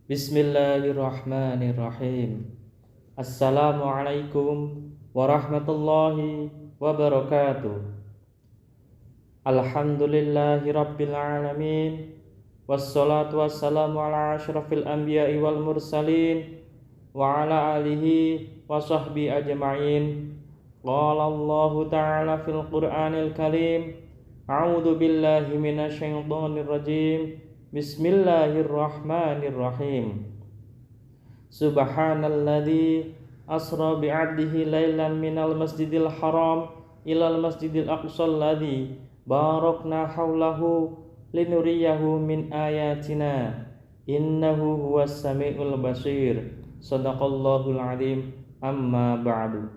Bismillahirrahmanirrahim. Assalamualaikum warahmatullahi wabarakatuh. Alhamdulillahi rabbil alamin. Wassalatu wassalamu ala asyrafil anbiya'i wal mursalin wa ala alihi wa sahbihi ajma'in. Qala Allahu ta'ala fil Qur'anil Karim. A'udzu billahi minasyaitonir rajim. Bismillahirrahmanirrahim. Subhanalladzi asra bi'abdihi lailan minal masjidil haram ilal masjidil aqsal ladzi barakna haulahu linuriyahu min ayatina innahu huwas samiul basir. Shadaqallahul azim. Amma ba'du.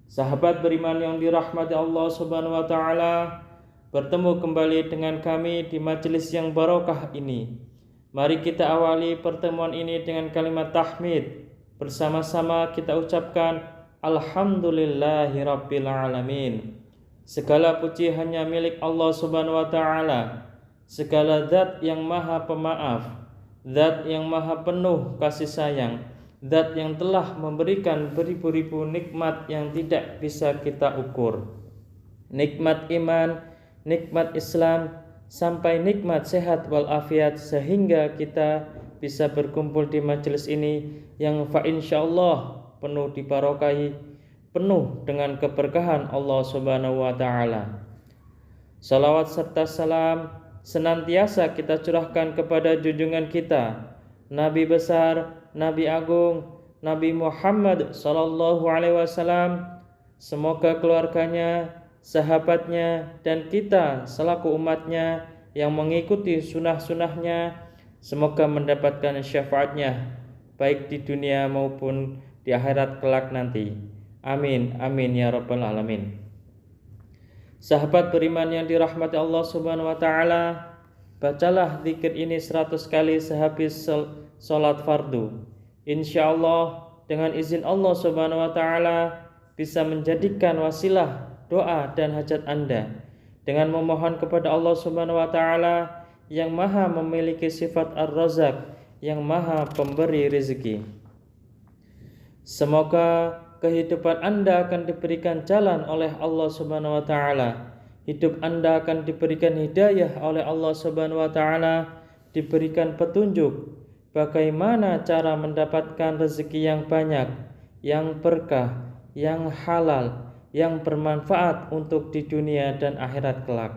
Sahabat beriman yang dirahmati Allah Subhanahu wa taala, bertemu kembali dengan kami di majelis yang barokah ini. Mari kita awali pertemuan ini dengan kalimat tahmid. Bersama-sama kita ucapkan Alhamdulillahirabbil alamin. Segala puji hanya milik Allah Subhanahu wa taala. Segala zat yang maha pemaaf, zat yang maha penuh kasih sayang, zat yang telah memberikan beribu-ribu nikmat yang tidak bisa kita ukur. Nikmat iman, nikmat Islam, sampai nikmat sehat walafiat, sehingga kita bisa berkumpul di majelis ini yang insyaallah penuh dibarokahi, penuh dengan keberkahan Allah Subhanahu wa taala. Salawat serta salam senantiasa kita curahkan kepada junjungan kita, Nabi besar, Nabi agung, Nabi Muhammad sallallahu alaihi wasallam. Semoga keluarganya, sahabatnya, dan kita selaku umatnya yang mengikuti sunnah-sunnahnya semoga mendapatkan syafaatnya baik di dunia maupun di akhirat kelak nanti. Amin, amin ya rabbal alamin. Sahabat beriman yang dirahmati Allah Subhanahu wa taala, bacalah zikir ini 100 kali sehabis salat fardu. Insyaallah dengan izin Allah Subhanahu wa taala bisa menjadikan wasilah doa dan hajat Anda dengan memohon kepada Allah Subhanahu wa taala yang maha memiliki sifat Ar-Razzaq, yang maha pemberi rezeki. Semoga kehidupan Anda akan diberikan jalan oleh Allah Subhanahu wa taala. Hidup Anda akan diberikan hidayah oleh Allah Subhanahu wa taala, diberikan petunjuk bagaimana cara mendapatkan rezeki yang banyak, yang berkah, yang halal, yang bermanfaat untuk di dunia dan akhirat kelak,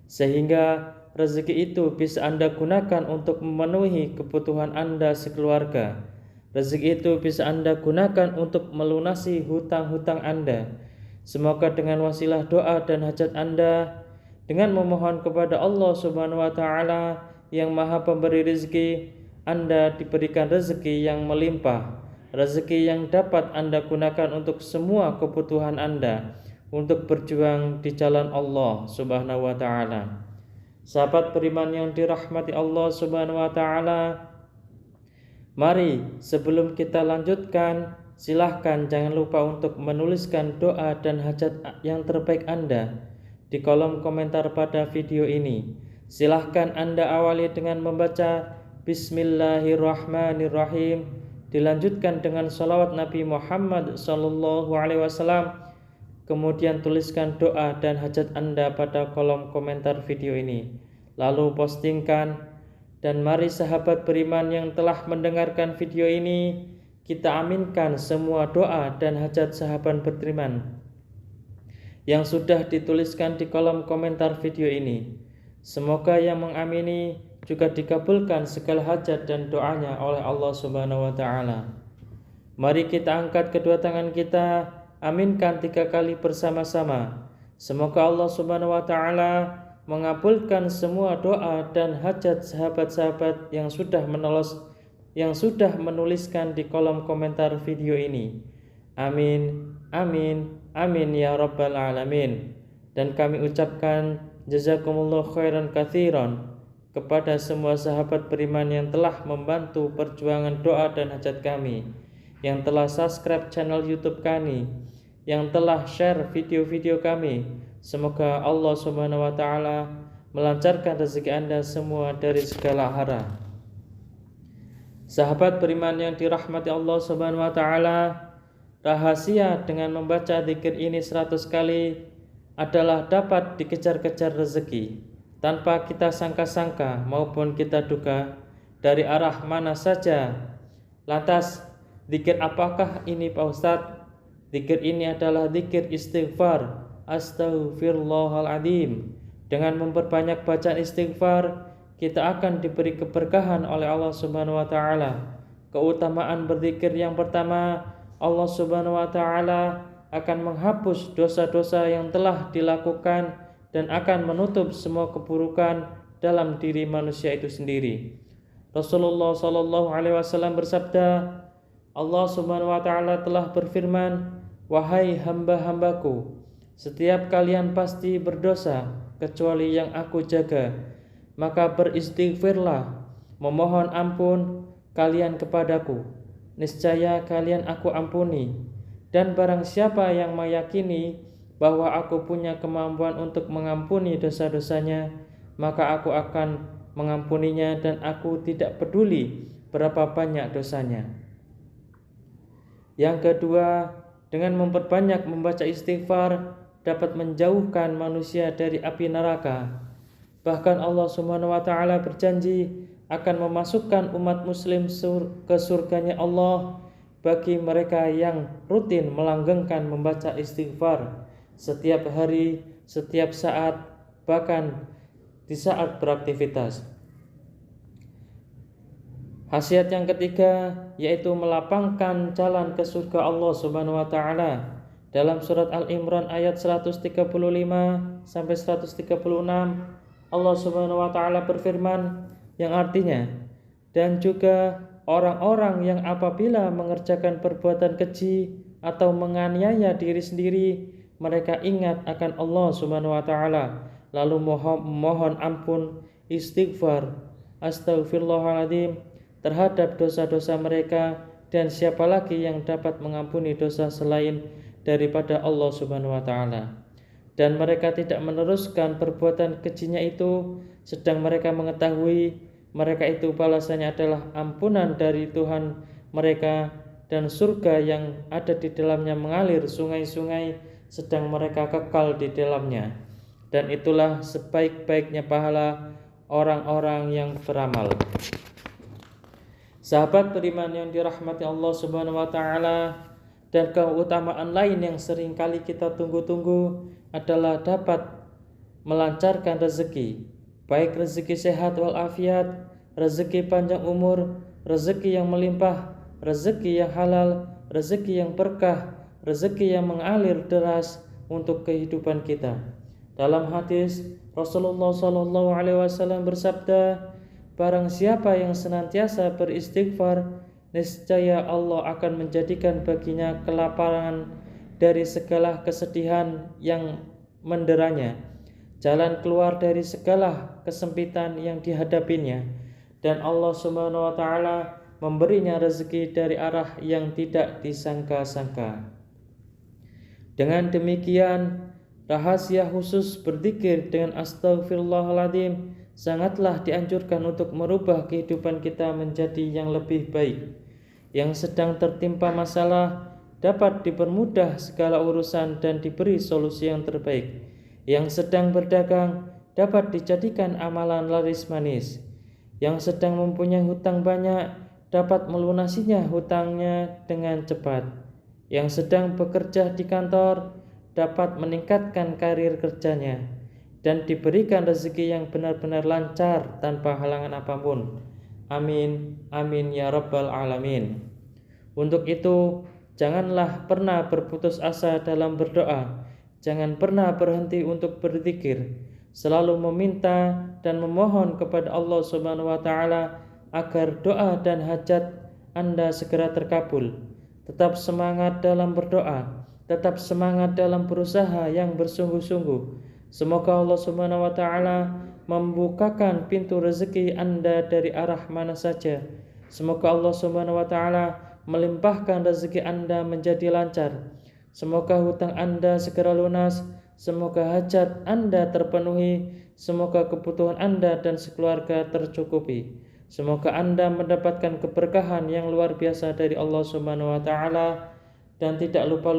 sehingga rezeki itu bisa Anda gunakan untuk memenuhi kebutuhan Anda sekeluarga. Rezeki itu bisa Anda gunakan untuk melunasi hutang-hutang Anda. Semoga dengan wasilah doa dan hajat Anda, dengan memohon kepada Allah Subhanahu wa taala yang maha pemberi rezeki, Anda diberikan rezeki yang melimpah, rezeki yang dapat Anda gunakan untuk semua kebutuhan Anda, untuk berjuang di jalan Allah Subhanahu wa taala. Sahabat beriman yang dirahmati Allah Subhanahu wa taala, mari sebelum kita lanjutkan, silahkan jangan lupa untuk menuliskan doa dan hajat yang terbaik Anda di kolom komentar pada video ini. Silahkan Anda awali dengan membaca Bismillahirrahmanirrahim, dilanjutkan dengan salawat Nabi Muhammad sallallahu alaihi wasallam. Kemudian tuliskan doa dan hajat Anda pada kolom komentar video ini, lalu postingkan. Dan mari sahabat beriman yang telah mendengarkan video ini, kita aminkan semua doa dan hajat sahabat beriman yang sudah dituliskan di kolom komentar video ini. Semoga yang mengamini juga dikabulkan segala hajat dan doanya oleh Allah Subhanahu wa taala. Mari kita angkat kedua tangan kita, aminkan 3 kali bersama-sama. Semoga Allah Subhanahu wa taala mengabulkan semua doa dan hajat sahabat-sahabat yang sudah menuliskan di kolom komentar video ini. Amin, amin, amin ya rabbal alamin. Dan kami ucapkan jazakumullah khairan katsiran kepada semua sahabat beriman yang telah membantu perjuangan doa dan hajat kami, yang telah subscribe channel YouTube kami, yang telah share video-video kami. Semoga Allah Subhanahu wa taala melancarkan rezeki Anda semua dari segala arah. Sahabat beriman yang dirahmati Allah Subhanahu wa taala, rahasia dengan membaca zikir ini 100 kali adalah dapat dikejar-kejar rezeki tanpa kita sangka-sangka maupun kita duga dari arah mana saja. Lantas, zikir apakah ini Pak Ustadz? Zikir ini adalah zikir istighfar. Astaghfirullahaladzim. Dengan memperbanyak bacaan istighfar, kita akan diberi keberkahan oleh Allah Subhanahu wa taala. Keutamaan berzikir yang pertama, Allah Subhanahu wa taala akan menghapus dosa-dosa yang telah dilakukan dan akan menutup semua keburukan dalam diri manusia itu sendiri. Rasulullah sallallahu alaihi wasallam bersabda, Allah Subhanahu wa taala telah berfirman, "Wahai hamba-hambaku, setiap kalian pasti berdosa kecuali yang aku jaga. Maka beristighfarlah, memohon ampun kalian kepadaku. Niscaya kalian aku ampuni. Dan barang siapa yang meyakini bahwa aku punya kemampuan untuk mengampuni dosa-dosanya, maka aku akan mengampuninya dan aku tidak peduli berapa banyak dosanya." Yang kedua, dengan memperbanyak membaca istighfar dapat menjauhkan manusia dari api neraka. Bahkan Allah Subhanahu wa taala berjanji akan memasukkan umat muslim ke surganya Allah bagi mereka yang rutin melanggengkan membaca istighfar setiap hari, setiap saat, bahkan di saat beraktivitas. Khasiat yang ketiga yaitu melapangkan jalan ke surga Allah Subhanahu wa taala. Dalam surat Al-Imran ayat 135 sampai 136, Allah Subhanahu wa taala berfirman yang artinya, "Dan juga orang-orang yang apabila mengerjakan perbuatan keji atau menganiaya diri sendiri, mereka ingat akan Allah Subhanahu wa taala, lalu mohon ampun, istighfar, astaghfirullahaladzim terhadap dosa-dosa mereka, dan siapa lagi yang dapat mengampuni dosa selain daripada Allah Subhanahu wa taala. Dan mereka tidak meneruskan perbuatan kejinya itu, sedang mereka mengetahui mereka itu balasannya adalah ampunan dari Tuhan mereka dan surga yang ada di dalamnya mengalir sungai-sungai, sedang mereka kekal di dalamnya. Dan itulah sebaik-baiknya pahala orang-orang yang beramal." Sahabat beriman yang dirahmati Allah Subhanahu wa taala, dan keutamaan lain yang sering kali kita tunggu-tunggu adalah dapat melancarkan rezeki, baik rezeki sehat walafiat, rezeki panjang umur, rezeki yang melimpah, rezeki yang halal, rezeki yang berkah, rezeki yang mengalir deras untuk kehidupan kita. Dalam hadis Rasulullah sallallahu alaihi wasallam bersabda, "Barang siapa yang senantiasa beristighfar, niscaya Allah akan menjadikan baginya kelaparan dari segala kesedihan yang menderanya, jalan keluar dari segala kesempitan yang dihadapinya, dan Allah Subhanahu wa taala memberinya rezeki dari arah yang tidak disangka-sangka." Dengan demikian, rahasia khusus berzikir dengan astaghfirullahaladzim sangatlah dianjurkan untuk merubah kehidupan kita menjadi yang lebih baik. Yang sedang tertimpa masalah dapat dipermudah segala urusan dan diberi solusi yang terbaik. Yang sedang berdagang dapat dijadikan amalan laris manis. Yang sedang mempunyai hutang banyak dapat melunasinya hutangnya dengan cepat. Yang sedang bekerja di kantor dapat meningkatkan karir kerjanya dan diberikan rezeki yang benar-benar lancar tanpa halangan apapun. Amin, amin ya rabbal alamin. Untuk itu, janganlah pernah berputus asa dalam berdoa. Jangan pernah berhenti untuk berzikir. Selalu meminta dan memohon kepada Allah Subhanahu wa taala agar doa dan hajat Anda segera terkabul. Tetap semangat dalam berdoa, tetap semangat dalam berusaha yang bersungguh-sungguh. Semoga Allah Subhanahu wa taala membukakan pintu rezeki Anda dari arah mana saja. Semoga Allah Subhanahu wa taala melimpahkan rezeki Anda menjadi lancar. Semoga hutang Anda segera lunas. Semoga hajat Anda terpenuhi. Semoga kebutuhan Anda dan sekeluarga tercukupi. Semoga Anda mendapatkan keberkahan yang luar biasa dari Allah Subhanahu wa taala dan tidak lupa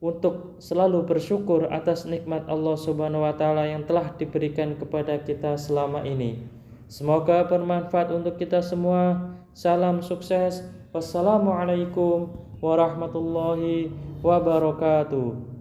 untuk selalu bersyukur atas nikmat Allah Subhanahu wa taala yang telah diberikan kepada kita selama ini. Semoga bermanfaat untuk kita semua. Salam sukses. Wassalamualaikum warahmatullahi wabarakatuh.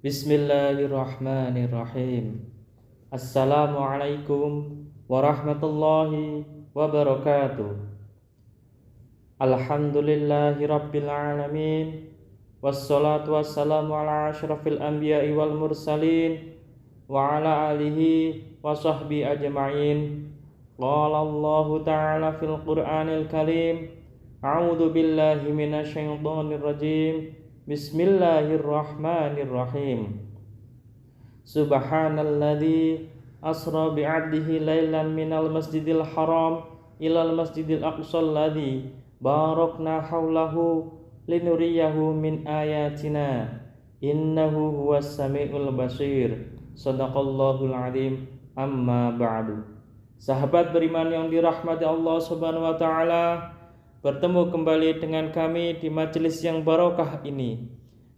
Bismillahirrahmanirrahim. Assalamualaikum warahmatullahi wabarakatuh. Alhamdulillahi rabbil alamin. Wassalatu wassalamu ala asyrafil anbiya'i wal mursalin wa ala alihi wa sahbihi ajma'in. Qala Allahu ta'ala fil Qur'anil Karim. A'udzu billahi minasyaitonir rajim. Bismillahirrahmanirrahim. Subhanalladzi asra bi'abdihi lailan minal masjidil haram ilal masjidil aqsal ladzi barakna haulahu linuriyahu min ayatina innahu huwas samiul basir. Shadaqallahul azim. Amma ba'du. Sahabat beriman yang dirahmati Allah Subhanahu wa taala, bertemu kembali dengan kami di majelis yang barokah ini.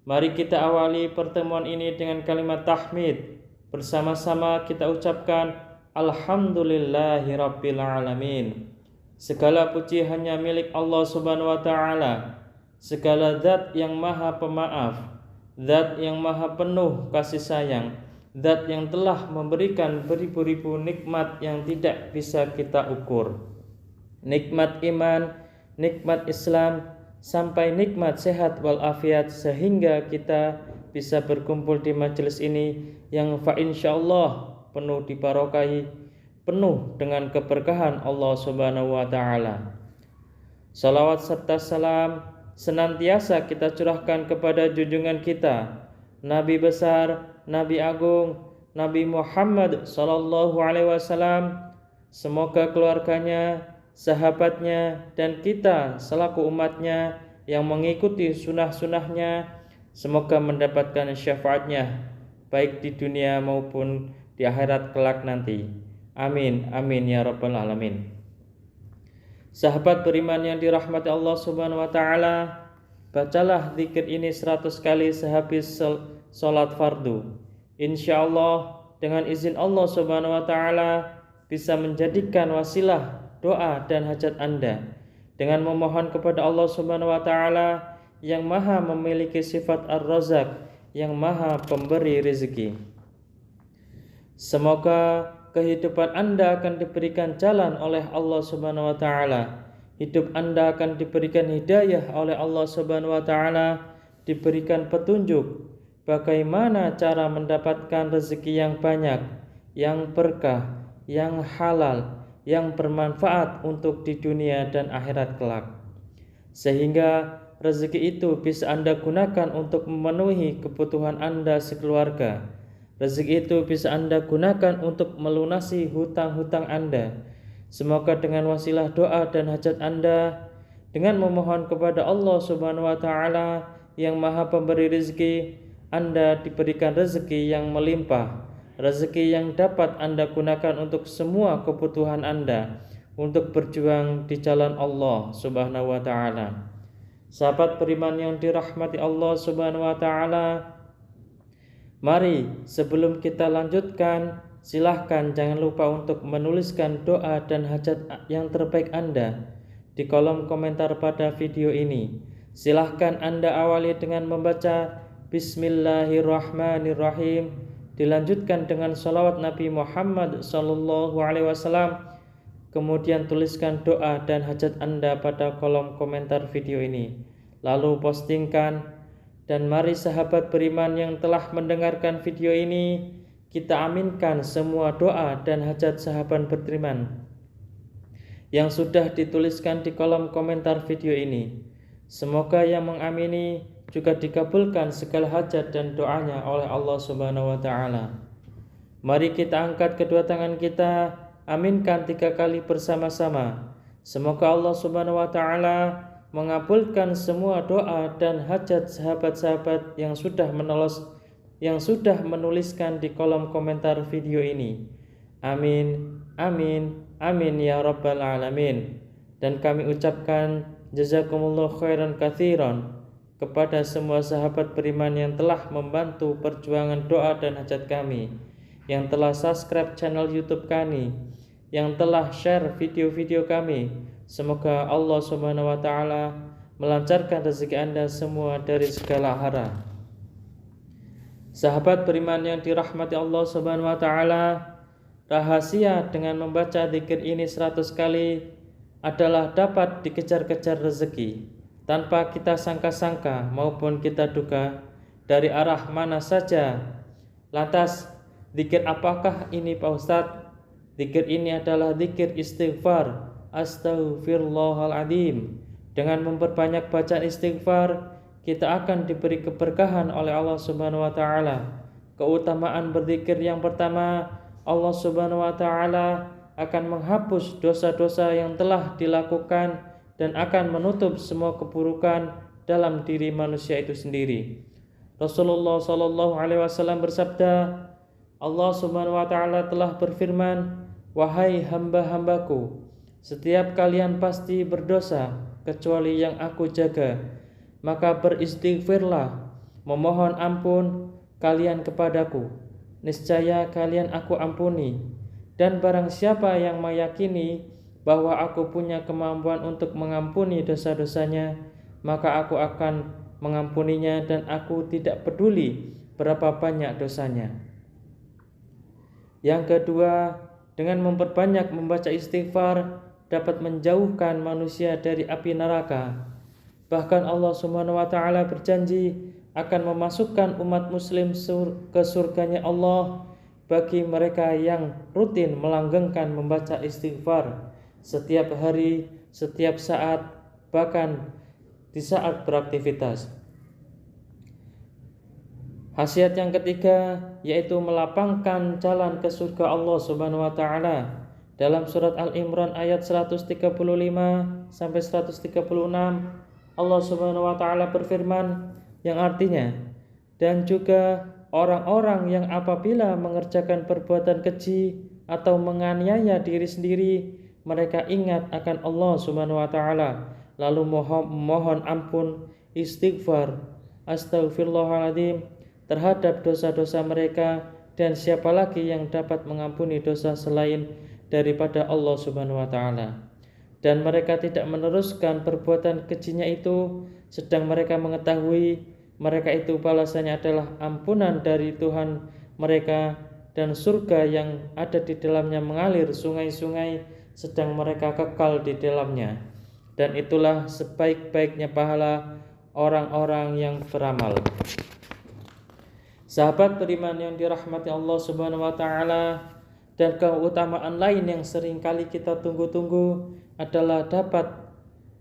Mari kita awali pertemuan ini dengan kalimat tahmid. Bersama-sama kita ucapkan Alhamdulillahirabbil alamin. Segala puji hanya milik Allah Subhanahu wa taala. Segala zat yang maha pemaaf, zat yang maha penuh kasih sayang, zat yang telah memberikan beribu-ribu nikmat yang tidak bisa kita ukur. Nikmat iman, nikmat Islam, sampai nikmat sehat walafiat, sehingga kita bisa berkumpul di majelis ini yang insyaallah penuh dibarokahi, penuh dengan keberkahan Allah Subhanahu wa taala. Salawat serta salam senantiasa kita curahkan kepada junjungan kita, Nabi besar, Nabi agung, Nabi Muhammad sallallahu alaihi wasallam. Semoga keluarganya, sahabatnya, dan kita selaku umatnya yang mengikuti sunnah-sunnahnya semoga mendapatkan syafaatnya baik di dunia maupun di akhirat kelak nanti. Amin, amin ya rabbal alamin. Sahabat beriman yang dirahmati Allah Subhanahu wa taala, bacalah zikir ini 100 kali sehabis salat fardu. Insyaallah dengan izin Allah Subhanahu wa taala bisa menjadikan wasilah doa dan hajat Anda dengan memohon kepada Allah Subhanahu wa taala yang maha memiliki sifat Ar-Razzaq, yang maha pemberi rezeki. Semoga kehidupan Anda akan diberikan jalan oleh Allah Subhanahu wa taala. Hidup Anda akan diberikan hidayah oleh Allah Subhanahu wa taala, diberikan petunjuk bagaimana cara mendapatkan rezeki yang banyak, yang berkah, yang halal, yang bermanfaat untuk di dunia dan akhirat kelak. Sehingga rezeki itu bisa Anda gunakan untuk memenuhi kebutuhan Anda sekeluarga. Rezeki itu bisa Anda gunakan untuk melunasi hutang-hutang Anda. Semoga dengan wasilah doa dan hajat Anda, dengan memohon kepada Allah Subhanahu wa taala yang maha pemberi rezeki, Anda diberikan rezeki yang melimpah, rezeki yang dapat Anda gunakan untuk semua kebutuhan Anda, untuk berjuang di jalan Allah Subhanahu wa taala. Sahabat beriman yang dirahmati Allah Subhanahu wa taala, mari sebelum kita lanjutkan, silahkan jangan lupa untuk menuliskan doa dan hajat yang terbaik Anda di kolom komentar pada video ini. Silahkan Anda awali dengan membaca Bismillahirrahmanirrahim, dilanjutkan dengan salawat Nabi Muhammad sallallahu alaihi wasallam. Kemudian tuliskan doa dan hajat Anda pada kolom komentar video ini, lalu postingkan. Dan mari sahabat beriman yang telah mendengarkan video ini, kita aminkan semua doa dan hajat sahabat beriman yang sudah dituliskan di kolom komentar video ini. Semoga yang mengamini juga dikabulkan segala hajat dan doanya oleh Allah Subhanahu wa taala. Mari kita angkat kedua tangan kita, aminkan 3 kali bersama-sama. Semoga Allah Subhanahu wa taala mengabulkan semua doa dan hajat sahabat-sahabat yang sudah menuliskan di kolom komentar video ini. Amin, amin, amin ya rabbal alamin. Dan kami ucapkan jazakumullah khairan katsiran kepada semua sahabat beriman yang telah membantu perjuangan doa dan hajat kami, yang telah subscribe channel YouTube kami, yang telah share video-video kami. Semoga Allah Subhanahu wa taala melancarkan rezeki Anda semua dari segala arah. Sahabat beriman yang dirahmati Allah Subhanahu wa taala, rahasia dengan membaca zikir ini 100 kali adalah dapat dikejar-kejar rezeki tanpa kita sangka-sangka maupun kita duga dari arah mana saja. Lantas, zikir apakah ini Pak Ustadz? Zikir ini adalah zikir istighfar, astaghfirullahaladzim. Dengan memperbanyak bacaan istighfar, kita akan diberi keberkahan oleh Allah Subhanahu wa taala. Keutamaan berzikir yang pertama, Allah Subhanahu wa taala akan menghapus dosa-dosa yang telah dilakukan dan akan menutup semua keburukan dalam diri manusia itu sendiri. Rasulullah sallallahu alaihi wasallam bersabda, Allah Subhanahu wa taala telah berfirman, "Wahai hamba-hambaku, setiap kalian pasti berdosa kecuali yang aku jaga. Maka beristighfarlah, memohon ampun kalian kepadaku. Niscaya kalian aku ampuni. Dan barang siapa yang meyakini bahwa aku punya kemampuan untuk mengampuni dosa-dosanya, maka aku akan mengampuninya dan aku tidak peduli berapa banyak dosanya." Yang kedua, dengan memperbanyak membaca istighfar dapat menjauhkan manusia dari api neraka. Bahkan Allah Subhanahu wa taala berjanji akan memasukkan umat muslim ke surganya Allah bagi mereka yang rutin melanggengkan membaca istighfar setiap hari, setiap saat, bahkan di saat beraktivitas. Khasiat yang ketiga yaitu melapangkan jalan ke surga Allah Subhanahu wa taala. Dalam surat Al-Imran ayat 135 sampai 136, Allah Subhanahu wa taala berfirman yang artinya, "Dan juga orang-orang yang apabila mengerjakan perbuatan keji atau menganiaya diri sendiri, mereka ingat akan Allah Subhanahu wa taala, lalu mohon ampun, istighfar, astaghfirullahaladzim terhadap dosa-dosa mereka, dan siapa lagi yang dapat mengampuni dosa selain daripada Allah Subhanahu wa taala. Dan mereka tidak meneruskan perbuatan kejinya itu, sedang mereka mengetahui mereka itu balasannya adalah ampunan dari Tuhan mereka dan surga yang ada di dalamnya mengalir sungai-sungai, sedang mereka kekal di dalamnya. Dan itulah sebaik-baiknya pahala orang-orang yang beramal." Sahabat beriman yang dirahmati Allah Subhanahu wa taala, dan keutamaan lain yang sering kali kita tunggu-tunggu adalah dapat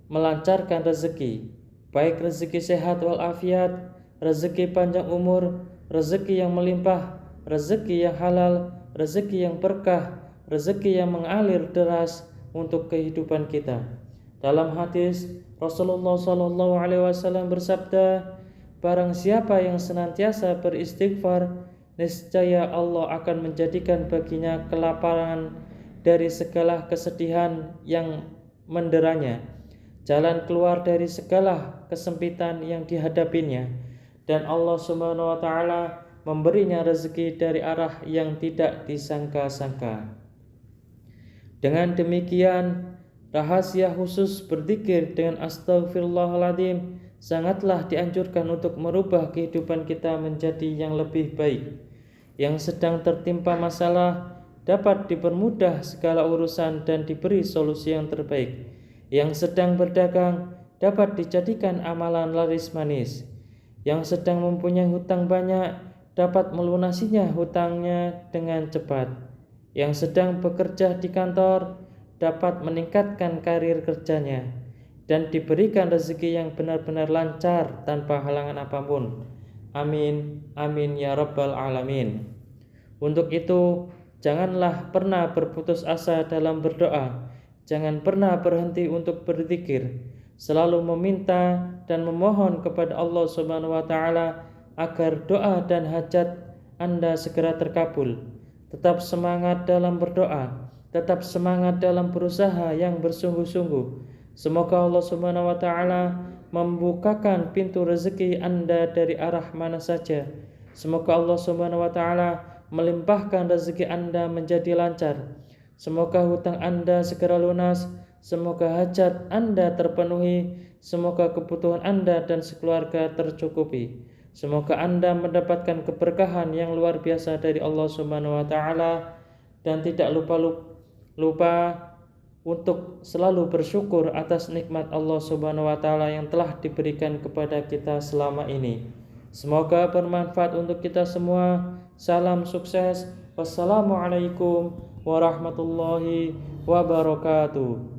melancarkan rezeki, baik rezeki sehat walafiat, rezeki panjang umur, rezeki yang melimpah, rezeki yang halal, rezeki yang berkah, rezeki yang mengalir deras untuk kehidupan kita. Dalam hadis Rasulullah sallallahu alaihi wasallam bersabda, "Barang siapa yang senantiasa beristighfar, niscaya Allah akan menjadikan baginya kelaparan dari segala kesedihan yang menderanya, jalan keluar dari segala kesempitan yang dihadapinya, dan Allah Subhanahu wa taala memberinya rezeki dari arah yang tidak disangka-sangka." Dengan demikian, rahasia khusus berzikir dengan astaghfirullahaladzim sangatlah dianjurkan untuk merubah kehidupan kita menjadi yang lebih baik. Yang sedang tertimpa masalah dapat dipermudah segala urusan dan diberi solusi yang terbaik. Yang sedang berdagang dapat dijadikan amalan laris manis. Yang sedang mempunyai hutang banyak dapat melunasinya hutangnya dengan cepat. Yang sedang bekerja di kantor dapat meningkatkan karir kerjanya dan diberikan rezeki yang benar-benar lancar tanpa halangan apapun. Amin, amin ya rabbal alamin. Untuk itu, janganlah pernah berputus asa dalam berdoa. Jangan pernah berhenti untuk berzikir. Selalu meminta dan memohon kepada Allah Subhanahu wa taala agar doa dan hajat Anda segera terkabul. Tetap semangat dalam berdoa, tetap semangat dalam berusaha yang bersungguh-sungguh. Semoga Allah Subhanahu wa taala membukakan pintu rezeki Anda dari arah mana saja. Semoga Allah Subhanahu wa taala melimpahkan rezeki Anda menjadi lancar. Semoga hutang Anda segera lunas. Semoga hajat Anda terpenuhi. Semoga kebutuhan Anda dan sekeluarga tercukupi. Semoga Anda mendapatkan keberkahan yang luar biasa dari Allah Subhanahu wa taala, dan tidak lupa untuk selalu bersyukur atas nikmat Allah Subhanahu wa taala yang telah diberikan kepada kita selama ini. Semoga bermanfaat untuk kita semua. Salam sukses. Wassalamualaikum warahmatullahi wabarakatuh.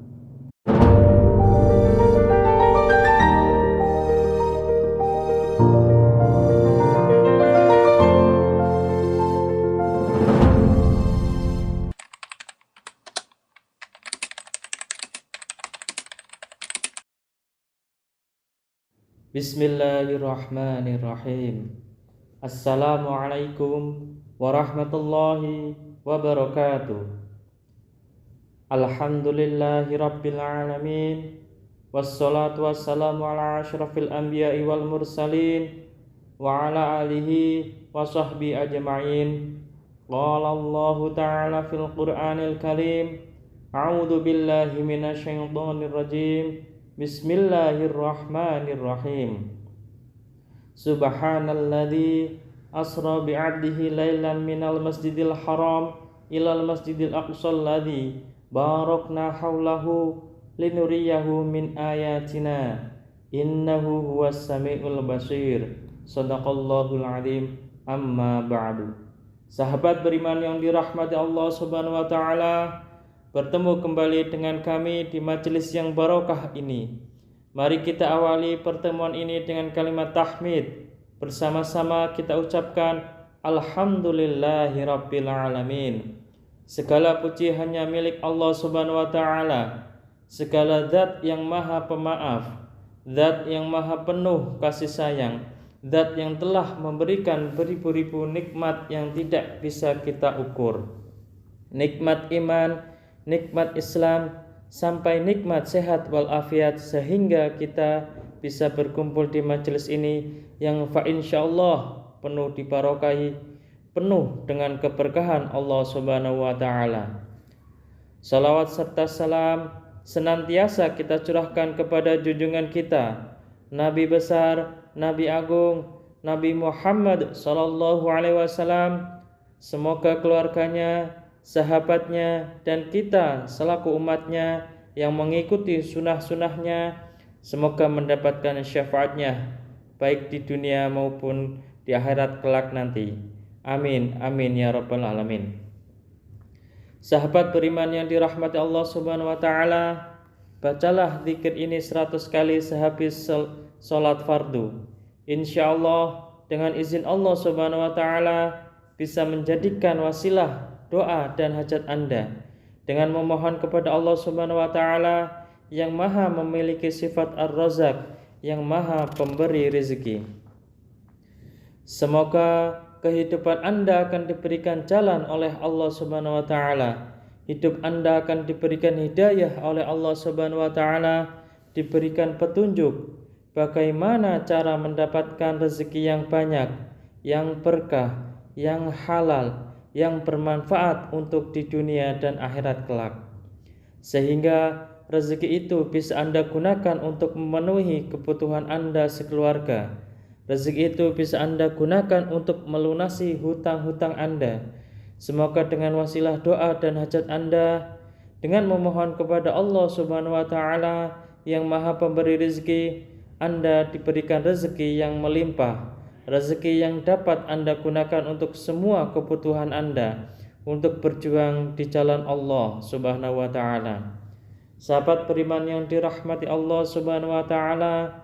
Bismillahirrahmanirrahim. Assalamualaikum warahmatullahi wabarakatuh. Alhamdulillahi rabbil alamin. Wassalatu wassalamu ala asyrafil anbiya'i wal mursalin wa ala alihi wa sahbihi ajma'in. Qala Allahu ta'ala fil Qur'anil Karim. A'udzu billahi minasyaitonir rajim. Bismillahirrahmanirrahim. Subhanalladzi asra bi'abdihi lailan minal masjidil haram ilal masjidil aqsal ladzi barakna haulahu linuriyahu min ayatina innahu huwas samiul basir. Shadaqallahul azim. Amma ba'du. Sahabat beriman yang dirahmati Allah Subhanahu wa taala, bertemu kembali dengan kami di majelis yang barokah ini. Mari kita awali pertemuan ini dengan kalimat tahmid. Bersama-sama kita ucapkan Alhamdulillahirabbil alamin. Segala puji hanya milik Allah Subhanahu wa taala. Segala zat yang maha pemaaf, zat yang maha penuh kasih sayang, zat yang telah memberikan beribu-ribu nikmat yang tidak bisa kita ukur. Nikmat iman, nikmat Islam, sampai nikmat sehat walafiat, sehingga kita bisa berkumpul di majelis ini yang insyaallah penuh dibarokahi, penuh dengan keberkahan Allah Subhanahu wa taala. Salawat serta salam senantiasa kita curahkan kepada junjungan kita, Nabi besar, Nabi agung, Nabi Muhammad sallallahu alaihi wasallam. Semoga keluarganya, sahabatnya, dan kita selaku umatnya yang mengikuti sunnah-sunnahnya semoga mendapatkan syafaatnya baik di dunia maupun di akhirat kelak nanti. Amin, amin ya rabbal alamin. Sahabat beriman yang dirahmati Allah Subhanahu wa taala, bacalah zikir ini 100 kali sehabis salat fardu. Insyaallah dengan izin Allah Subhanahu wa taala bisa menjadikan wasilah doa dan hajat Anda dengan memohon kepada Allah Subhanahu wa taala yang maha memiliki sifat Ar-Razzaq, yang maha pemberi rezeki. Semoga kehidupan Anda akan diberikan jalan oleh Allah Subhanahu wa taala. Hidup Anda akan diberikan hidayah oleh Allah Subhanahu wa taala, diberikan petunjuk bagaimana cara mendapatkan rezeki yang banyak, yang berkah, yang halal, yang bermanfaat untuk di dunia dan akhirat kelak. Sehingga rezeki itu bisa Anda gunakan untuk memenuhi kebutuhan Anda sekeluarga. Rezeki itu bisa Anda gunakan untuk melunasi hutang-hutang Anda. Semoga dengan wasilah doa dan hajat Anda, dengan memohon kepada Allah Subhanahu wa taala yang maha pemberi rezeki, Anda diberikan rezeki yang melimpah, rezeki yang dapat Anda gunakan untuk semua kebutuhan Anda, untuk berjuang di jalan Allah Subhanahu wa taala. Sahabat beriman yang dirahmati Allah Subhanahu wa taala,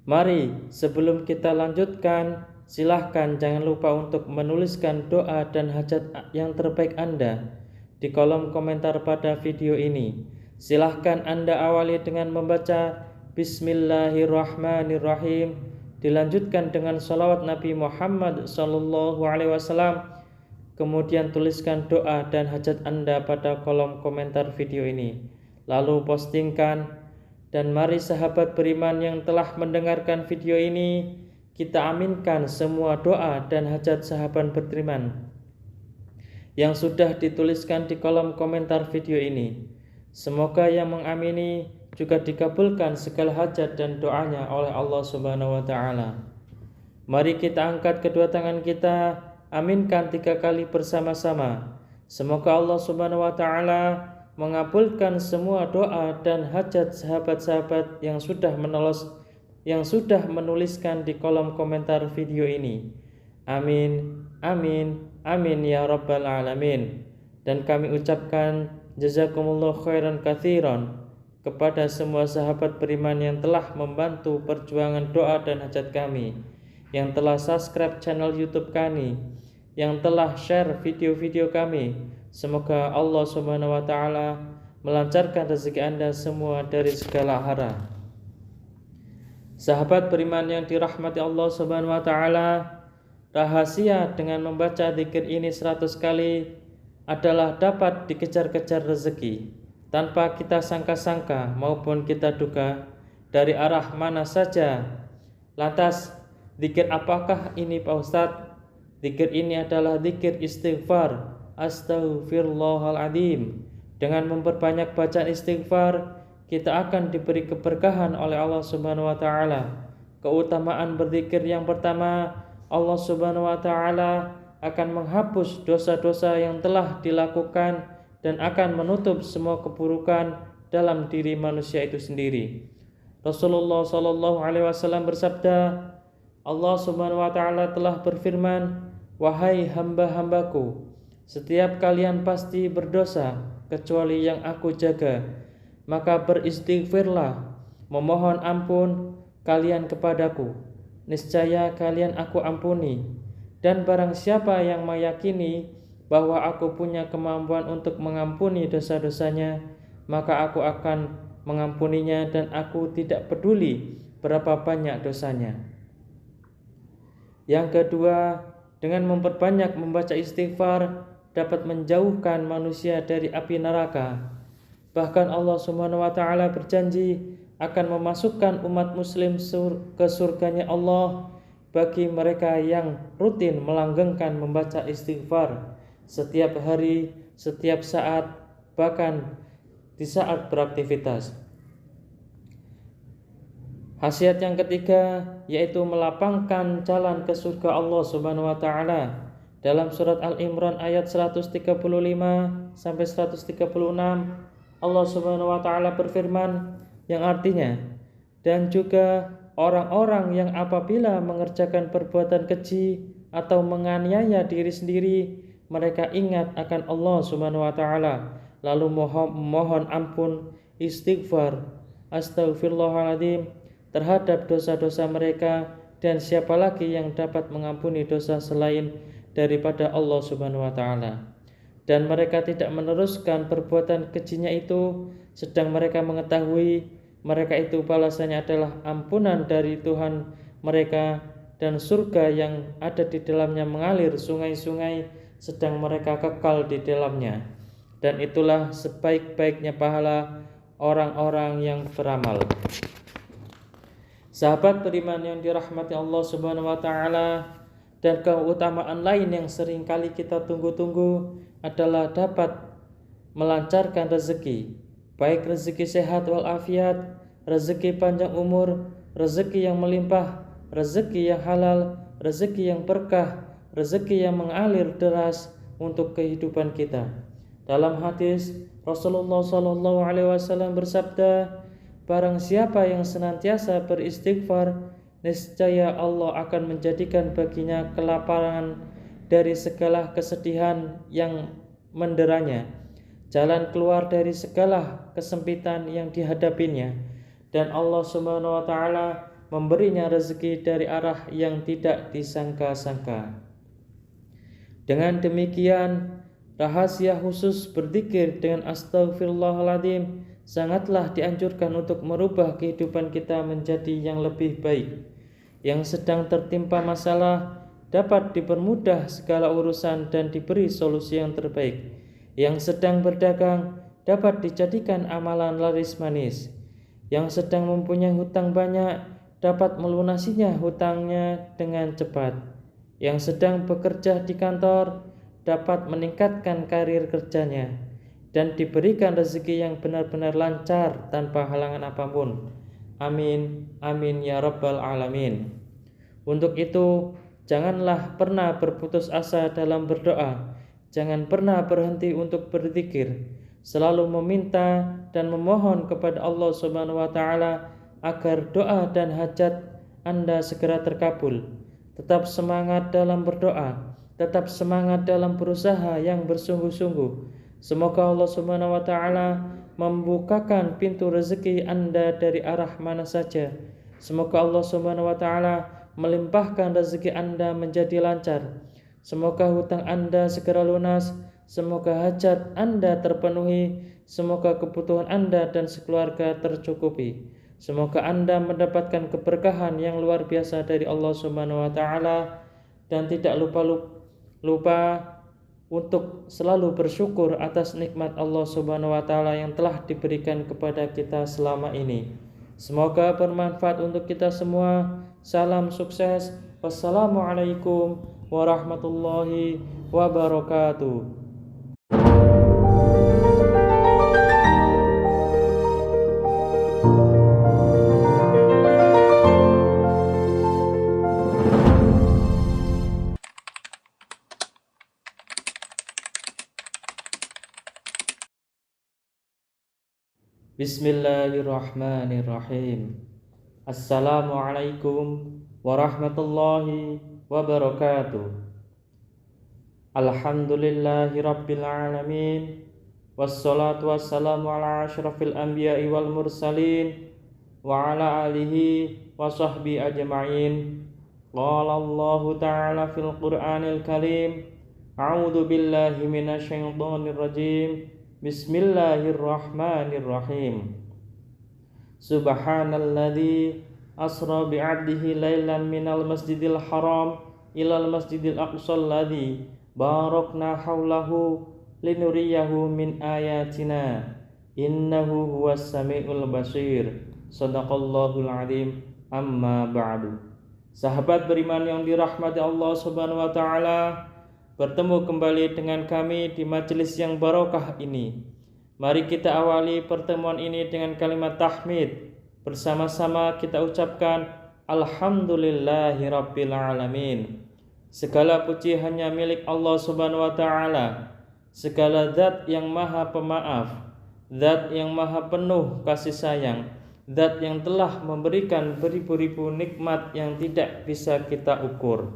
mari sebelum kita lanjutkan, silahkan jangan lupa untuk menuliskan doa dan hajat yang terbaik Anda di kolom komentar pada video ini. Silahkan Anda awali dengan membaca Bismillahirrahmanirrahim, dilanjutkan dengan salawat Nabi Muhammad SAW. Kemudian tuliskan doa dan hajat Anda pada kolom komentar video ini. Lalu postingkan. Dan mari sahabat beriman yang telah mendengarkan video ini, kita aminkan semua doa dan hajat sahabat beriman yang sudah dituliskan di kolom komentar video ini. Semoga yang mengamini juga dikabulkan segala hajat dan doanya oleh Allah Subhanahu wa taala. Mari kita angkat kedua tangan kita, aminkan 3 kali bersama-sama. Semoga Allah Subhanahu wa taala mengabulkan semua doa dan hajat sahabat-sahabat yang sudah menuliskan di kolom komentar video ini. Amin, amin, amin ya rabbal alamin. Dan kami ucapkan jazakumullah khairan katsiran kepada semua sahabat beriman yang telah membantu perjuangan doa dan hajat kami, yang telah subscribe channel YouTube kami, yang telah share video-video kami. Semoga Allah Subhanahu wa taala melancarkan rezeki Anda semua dari segala arah. Sahabat beriman yang dirahmati Allah Subhanahu wa taala, rahasia dengan membaca zikir ini 100 kali adalah dapat dikejar-kejar rezeki tanpa kita sangka-sangka maupun kita duga dari arah mana saja. Lantas, zikir apakah ini Pak Ustadz? Zikir ini adalah zikir istighfar. Astaghfirullahaladzim. Dengan memperbanyak bacaan istighfar, kita akan diberi keberkahan oleh Allah Subhanahu wa taala. Keutamaan berzikir yang pertama, Allah Subhanahu wa taala akan menghapus dosa-dosa yang telah dilakukan dan akan menutup semua keburukan dalam diri manusia itu sendiri. Rasulullah sallallahu alaihi wasallam bersabda, Allah Subhanahu wa taala telah berfirman, "Wahai hamba-hambaku, setiap kalian pasti berdosa kecuali yang aku jaga. Maka beristighfarlah, memohon ampun kalian kepadaku. Niscaya kalian aku ampuni. Dan barang siapa yang meyakini bahwa aku punya kemampuan untuk mengampuni dosa-dosanya, maka aku akan mengampuninya dan aku tidak peduli berapa banyak dosanya." Yang kedua, dengan memperbanyak membaca istighfar dapat menjauhkan manusia dari api neraka. Bahkan Allah Subhanahu wa taala berjanji akan memasukkan umat muslim ke surganya Allah bagi mereka yang rutin melanggengkan membaca istighfar setiap hari, setiap saat, bahkan di saat beraktivitas. Khasiat yang ketiga yaitu melapangkan jalan ke surga Allah Subhanahu wa taala. Dalam surat Al-Imran ayat 135 sampai 136, Allah Subhanahu wa taala berfirman yang artinya, dan juga orang-orang yang apabila mengerjakan perbuatan keji atau menganiaya diri sendiri, mereka ingat akan Allah Subhanahu wa taala, lalu mohon ampun, istighfar, astaghfirullahaladzim terhadap dosa-dosa mereka, dan siapa lagi yang dapat mengampuni dosa selain daripada Allah Subhanahu wa taala. Dan mereka tidak meneruskan perbuatan kejinya itu, sedang mereka mengetahui mereka itu balasannya adalah ampunan dari Tuhan mereka dan surga yang ada di dalamnya mengalir sungai-sungai, sedang mereka kekal di dalamnya. Dan itulah sebaik-baiknya pahala orang-orang yang beramal. Sahabat beriman yang dirahmati Allah Subhanahu wa taala, dan keutamaan lain yang sering kali kita tunggu-tunggu adalah dapat melancarkan rezeki, baik rezeki sehat walafiat, rezeki panjang umur, rezeki yang melimpah, rezeki yang halal, rezeki yang berkah, rezeki yang mengalir deras untuk kehidupan kita. Dalam hadis Rasulullah sallallahu alaihi wasallam bersabda, barang siapa yang senantiasa beristighfar, niscaya Allah akan menjadikan baginya kelaparan dari segala kesedihan yang menderanya, jalan keluar dari segala kesempitan yang dihadapinya, dan Allah Subhanahu wa taala memberinya rezeki dari arah yang tidak disangka-sangka. Dengan demikian, rahasia khusus berzikir dengan Astaghfirullahaladzim sangatlah dianjurkan untuk merubah kehidupan kita menjadi yang lebih baik. Yang sedang tertimpa masalah dapat dipermudah segala urusan dan diberi solusi yang terbaik. Yang sedang berdagang dapat dijadikan amalan laris manis. Yang sedang mempunyai hutang banyak dapat melunasinya hutangnya dengan cepat. Yang sedang bekerja di kantor dapat meningkatkan karir kerjanya dan diberikan rezeki yang benar-benar lancar tanpa halangan apapun. Amin, amin ya rabbal alamin. Untuk itu, janganlah pernah berputus asa dalam berdoa. Jangan pernah berhenti untuk berzikir. Selalu meminta dan memohon kepada Allah Subhanahu wa taala agar doa dan hajat Anda segera terkabul. Tetap semangat dalam berdoa, tetap semangat dalam berusaha yang bersungguh-sungguh. Semoga Allah Subhanahu wa taala membukakan pintu rezeki Anda dari arah mana saja. Semoga Allah Subhanahu wa taala melimpahkan rezeki Anda menjadi lancar. Semoga hutang Anda segera lunas, semoga hajat Anda terpenuhi, semoga kebutuhan Anda dan sekeluarga tercukupi. Semoga Anda mendapatkan keberkahan yang luar biasa dari Allah Subhanahu wa taala dan tidak lupa untuk selalu bersyukur atas nikmat Allah Subhanahu wa taala yang telah diberikan kepada kita selama ini. Semoga bermanfaat untuk kita semua. Salam sukses. Wassalamualaikum warahmatullahi wabarakatuh. Bismillahirrahmanirrahim. Assalamualaikum warahmatullahi wabarakatuh. Alhamdulillahi rabbil alamin. Wassalatu wassalamu ala asyrafil anbiya'i wal mursalin wa ala alihi wa sahbihi ajma'in. Qala Allahu ta'ala fil Qur'anil Karim. A'udzu billahi minasyaitonir rajim. Bismillahirrahmanirrahim. Subhanalladzi asra bi'abdihi lailan minal masjidil haram ilal masjidil aqsal ladzi barakna haulahu linuriyahu min ayatina innahu huwas samiul basir. Shadaqallahul azim. Amma ba'du. Sahabat beriman yang dirahmati Allah Subhanahu wa taala, bertemu kembali dengan kami di majelis yang barokah ini. Mari kita awali pertemuan ini dengan kalimat tahmid. Bersama-sama kita ucapkan Alhamdulillahirabbil alamin. Segala puji hanya milik Allah Subhanahu wa taala. Segala zat yang maha pemaaf, zat yang maha penuh kasih sayang, zat yang telah memberikan beribu-ribu nikmat yang tidak bisa kita ukur.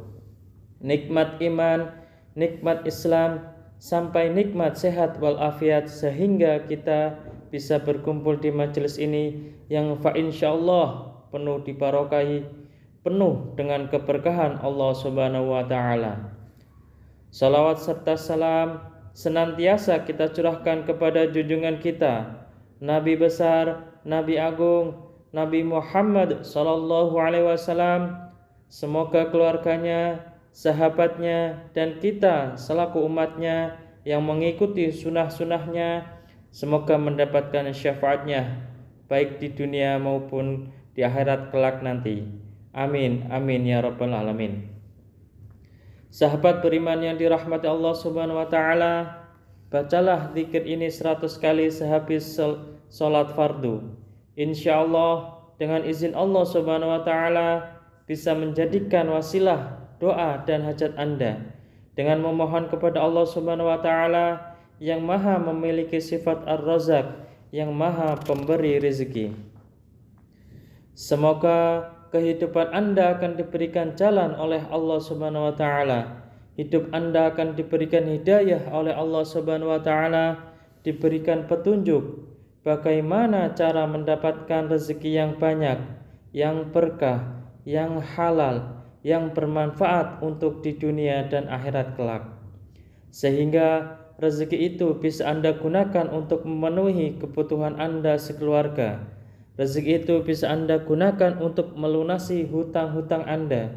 Nikmat iman, nikmat Islam, sampai nikmat sehat walafiat, sehingga kita bisa berkumpul di majelis ini yang insyaallah penuh dibarokahi, penuh dengan keberkahan Allah Subhanahu wa taala. Salawat serta salam senantiasa kita curahkan kepada junjungan kita, Nabi besar, Nabi agung, Nabi Muhammad sallallahu alaihi wasallam. Semoga keluarganya, sahabatnya, dan kita selaku umatnya yang mengikuti sunnah-sunnahnya semoga mendapatkan syafaatnya baik di dunia maupun di akhirat kelak nanti. Amin, amin ya rabbal alamin. Sahabat beriman yang dirahmati Allah Subhanahu wa taala, bacalah zikir ini 100 kali sehabis salat fardu. Insyaallah dengan izin Allah Subhanahu wa taala bisa menjadikan wasilah doa dan hajat Anda dengan memohon kepada Allah Subhanahu wa taala yang maha memiliki sifat Ar-Razzaq, yang maha pemberi rezeki. Semoga kehidupan Anda akan diberikan jalan oleh Allah Subhanahu wa taala. Hidup Anda akan diberikan hidayah oleh Allah Subhanahu wa taala, diberikan petunjuk bagaimana cara mendapatkan rezeki yang banyak, yang berkah, yang halal, yang bermanfaat untuk di dunia dan akhirat kelak. Sehingga rezeki itu bisa Anda gunakan untuk memenuhi kebutuhan Anda sekeluarga. Rezeki itu bisa Anda gunakan untuk melunasi hutang-hutang Anda.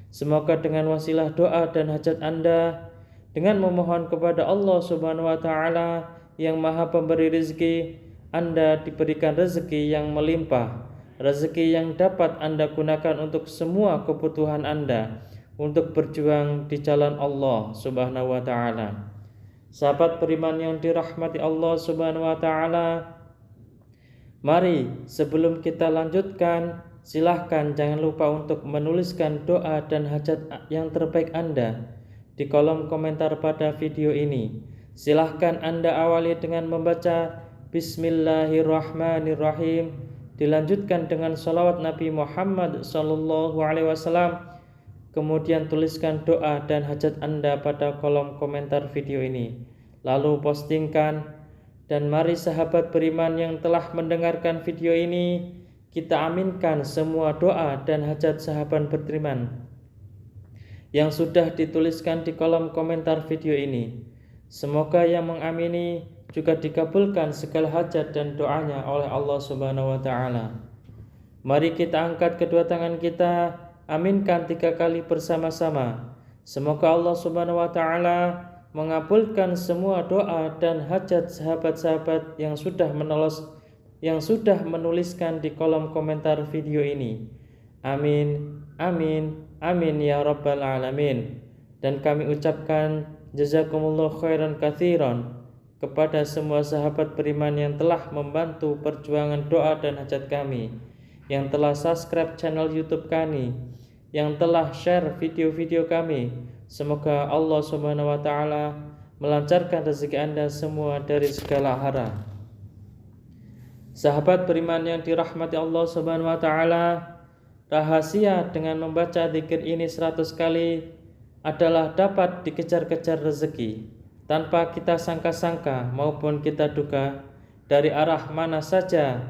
Semoga dengan wasilah doa dan hajat Anda, dengan memohon kepada Allah Subhanahu wa taala yang Maha Pemberi rezeki, Anda diberikan rezeki yang melimpah, rezeki yang dapat Anda gunakan untuk semua kebutuhan Anda, untuk berjuang di jalan Allah Subhanahu wa taala. Sahabat beriman yang dirahmati Allah Subhanahu wa taala, mari sebelum kita lanjutkan, silahkan jangan lupa untuk menuliskan doa dan hajat yang terbaik Anda di kolom komentar pada video ini. Silahkan Anda awali dengan membaca Bismillahirrahmanirrahim, dilanjutkan dengan salawat Nabi Muhammad SAW. Kemudian tuliskan doa dan hajat Anda pada kolom komentar video ini, lalu postingkan. Dan mari sahabat beriman yang telah mendengarkan video ini, kita aminkan semua doa dan hajat sahabat beriman yang sudah dituliskan di kolom komentar video ini. Semoga yang mengamini juga dikabulkan segala hajat dan doanya oleh Allah Subhanahu wa taala. Mari kita angkat kedua tangan kita, aminkan 3 kali bersama-sama. Semoga Allah Subhanahu wa taala mengabulkan semua doa dan hajat sahabat-sahabat yang sudah menuliskan di kolom komentar video ini. Amin, amin, amin ya rabbal alamin. Dan kami ucapkan jazakumullah khairan katsiran kepada semua sahabat beriman yang telah membantu perjuangan doa dan hajat kami, yang telah subscribe channel YouTube kami, yang telah share video-video kami. Semoga Allah Subhanahu wa taala melancarkan rezeki Anda semua dari segala arah. Sahabat beriman yang dirahmati Allah Subhanahu wa taala, rahasia dengan membaca zikir ini 100 kali adalah dapat dikejar-kejar rezeki tanpa kita sangka-sangka maupun kita duga dari arah mana saja.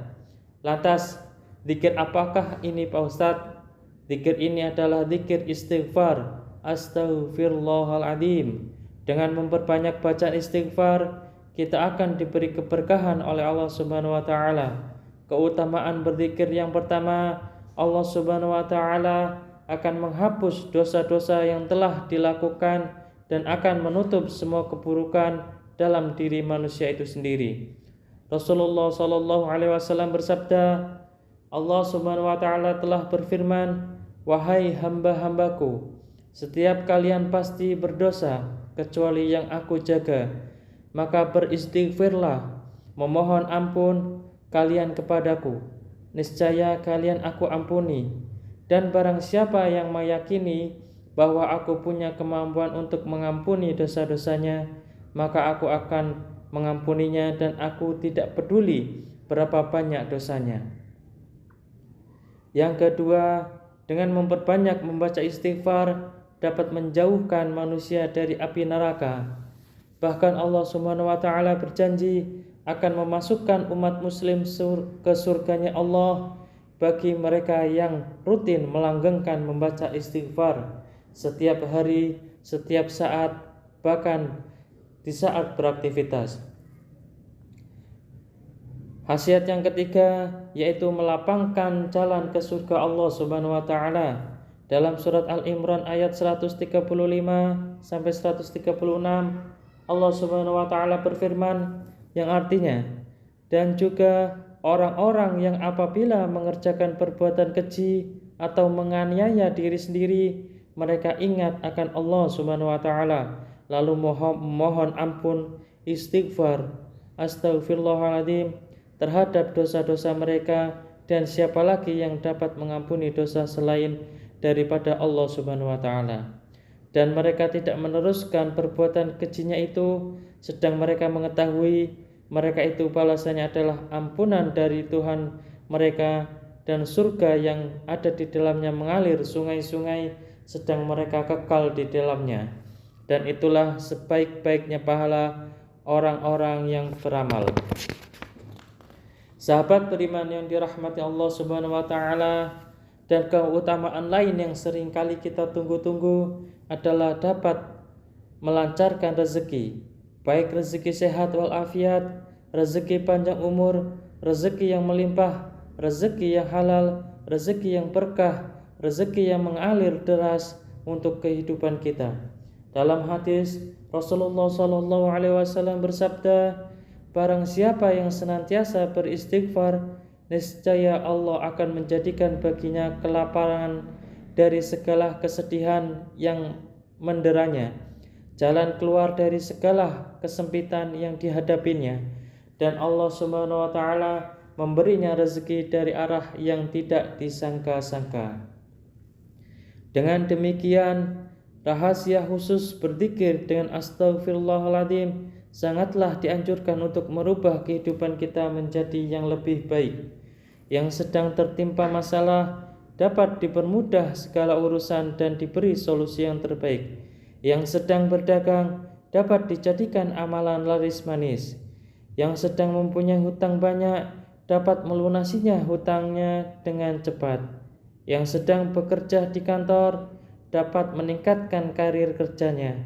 Lantas, zikir apakah ini Pak Ustadz? Zikir ini adalah zikir istighfar. Astaghfirullahaladzim. Dengan memperbanyak bacaan istighfar, kita akan diberi keberkahan oleh Allah Subhanahu wa taala. Keutamaan berzikir yang pertama, Allah Subhanahu wa taala akan menghapus dosa-dosa yang telah dilakukan dan akan menutup semua keburukan dalam diri manusia itu sendiri. Rasulullah sallallahu alaihi wasallam bersabda, Allah Subhanahu wa taala telah berfirman, "Wahai hamba-hambaku, setiap kalian pasti berdosa kecuali yang aku jaga. Maka beristighfarlah, memohon ampun kalian kepadaku. Niscaya kalian aku ampuni. Dan barang siapa yang meyakini bahwa aku punya kemampuan untuk mengampuni dosa-dosanya, maka aku akan mengampuninya dan aku tidak peduli berapa banyak dosanya." Yang kedua, dengan memperbanyak membaca istighfar dapat menjauhkan manusia dari api neraka. Bahkan Allah Subhanahu wa taala berjanji akan memasukkan umat muslim ke surganya Allah bagi mereka yang rutin melanggengkan membaca istighfar setiap hari, setiap saat, bahkan di saat beraktivitas. Khasiat yang ketiga yaitu melapangkan jalan ke surga Allah Subhanahu wa taala. Dalam surat Al-Imran ayat 135 sampai 136, Allah Subhanahu wa taala berfirman yang artinya, dan juga orang-orang yang apabila mengerjakan perbuatan keji atau menganiaya diri sendiri, mereka ingat akan Allah Subhanahu wa taala, lalu mohon ampun, istighfar, astaghfirullahaladzim terhadap dosa-dosa mereka, dan siapa lagi yang dapat mengampuni dosa selain daripada Allah Subhanahu wa taala. Dan mereka tidak meneruskan perbuatan kejinya itu, sedang mereka mengetahui mereka itu balasannya adalah ampunan dari Tuhan mereka dan surga yang ada di dalamnya mengalir sungai-sungai, sedang mereka kekal di dalamnya. Dan itulah sebaik-baiknya pahala orang-orang yang beramal. Sahabat beriman yang dirahmati Allah Subhanahu wa taala, Dan keutamaan lain yang sering kali kita tunggu-tunggu adalah dapat melancarkan rezeki, baik rezeki sehat walafiat, rezeki panjang umur, rezeki yang melimpah, rezeki yang halal, rezeki yang berkah, rezeki yang mengalir deras untuk kehidupan kita. Dalam hadis Rasulullah SAW bersabda, barang siapa yang senantiasa beristighfar, niscaya Allah akan menjadikan baginya kelaparan dari segala kesedihan yang menderanya, jalan keluar dari segala kesempitan yang dihadapinya, dan Allah Subhanahu wa taala memberinya rezeki dari arah yang tidak disangka-sangka. Dengan demikian, rahasia khusus berzikir dengan astaghfirullahaladzim sangatlah dianjurkan untuk merubah kehidupan kita menjadi yang lebih baik. Yang sedang tertimpa masalah dapat dipermudah segala urusan dan diberi solusi yang terbaik. Yang sedang berdagang dapat dijadikan amalan laris manis. Yang sedang mempunyai hutang banyak dapat melunasinya hutangnya dengan cepat. Yang sedang bekerja di kantor dapat meningkatkan karir kerjanya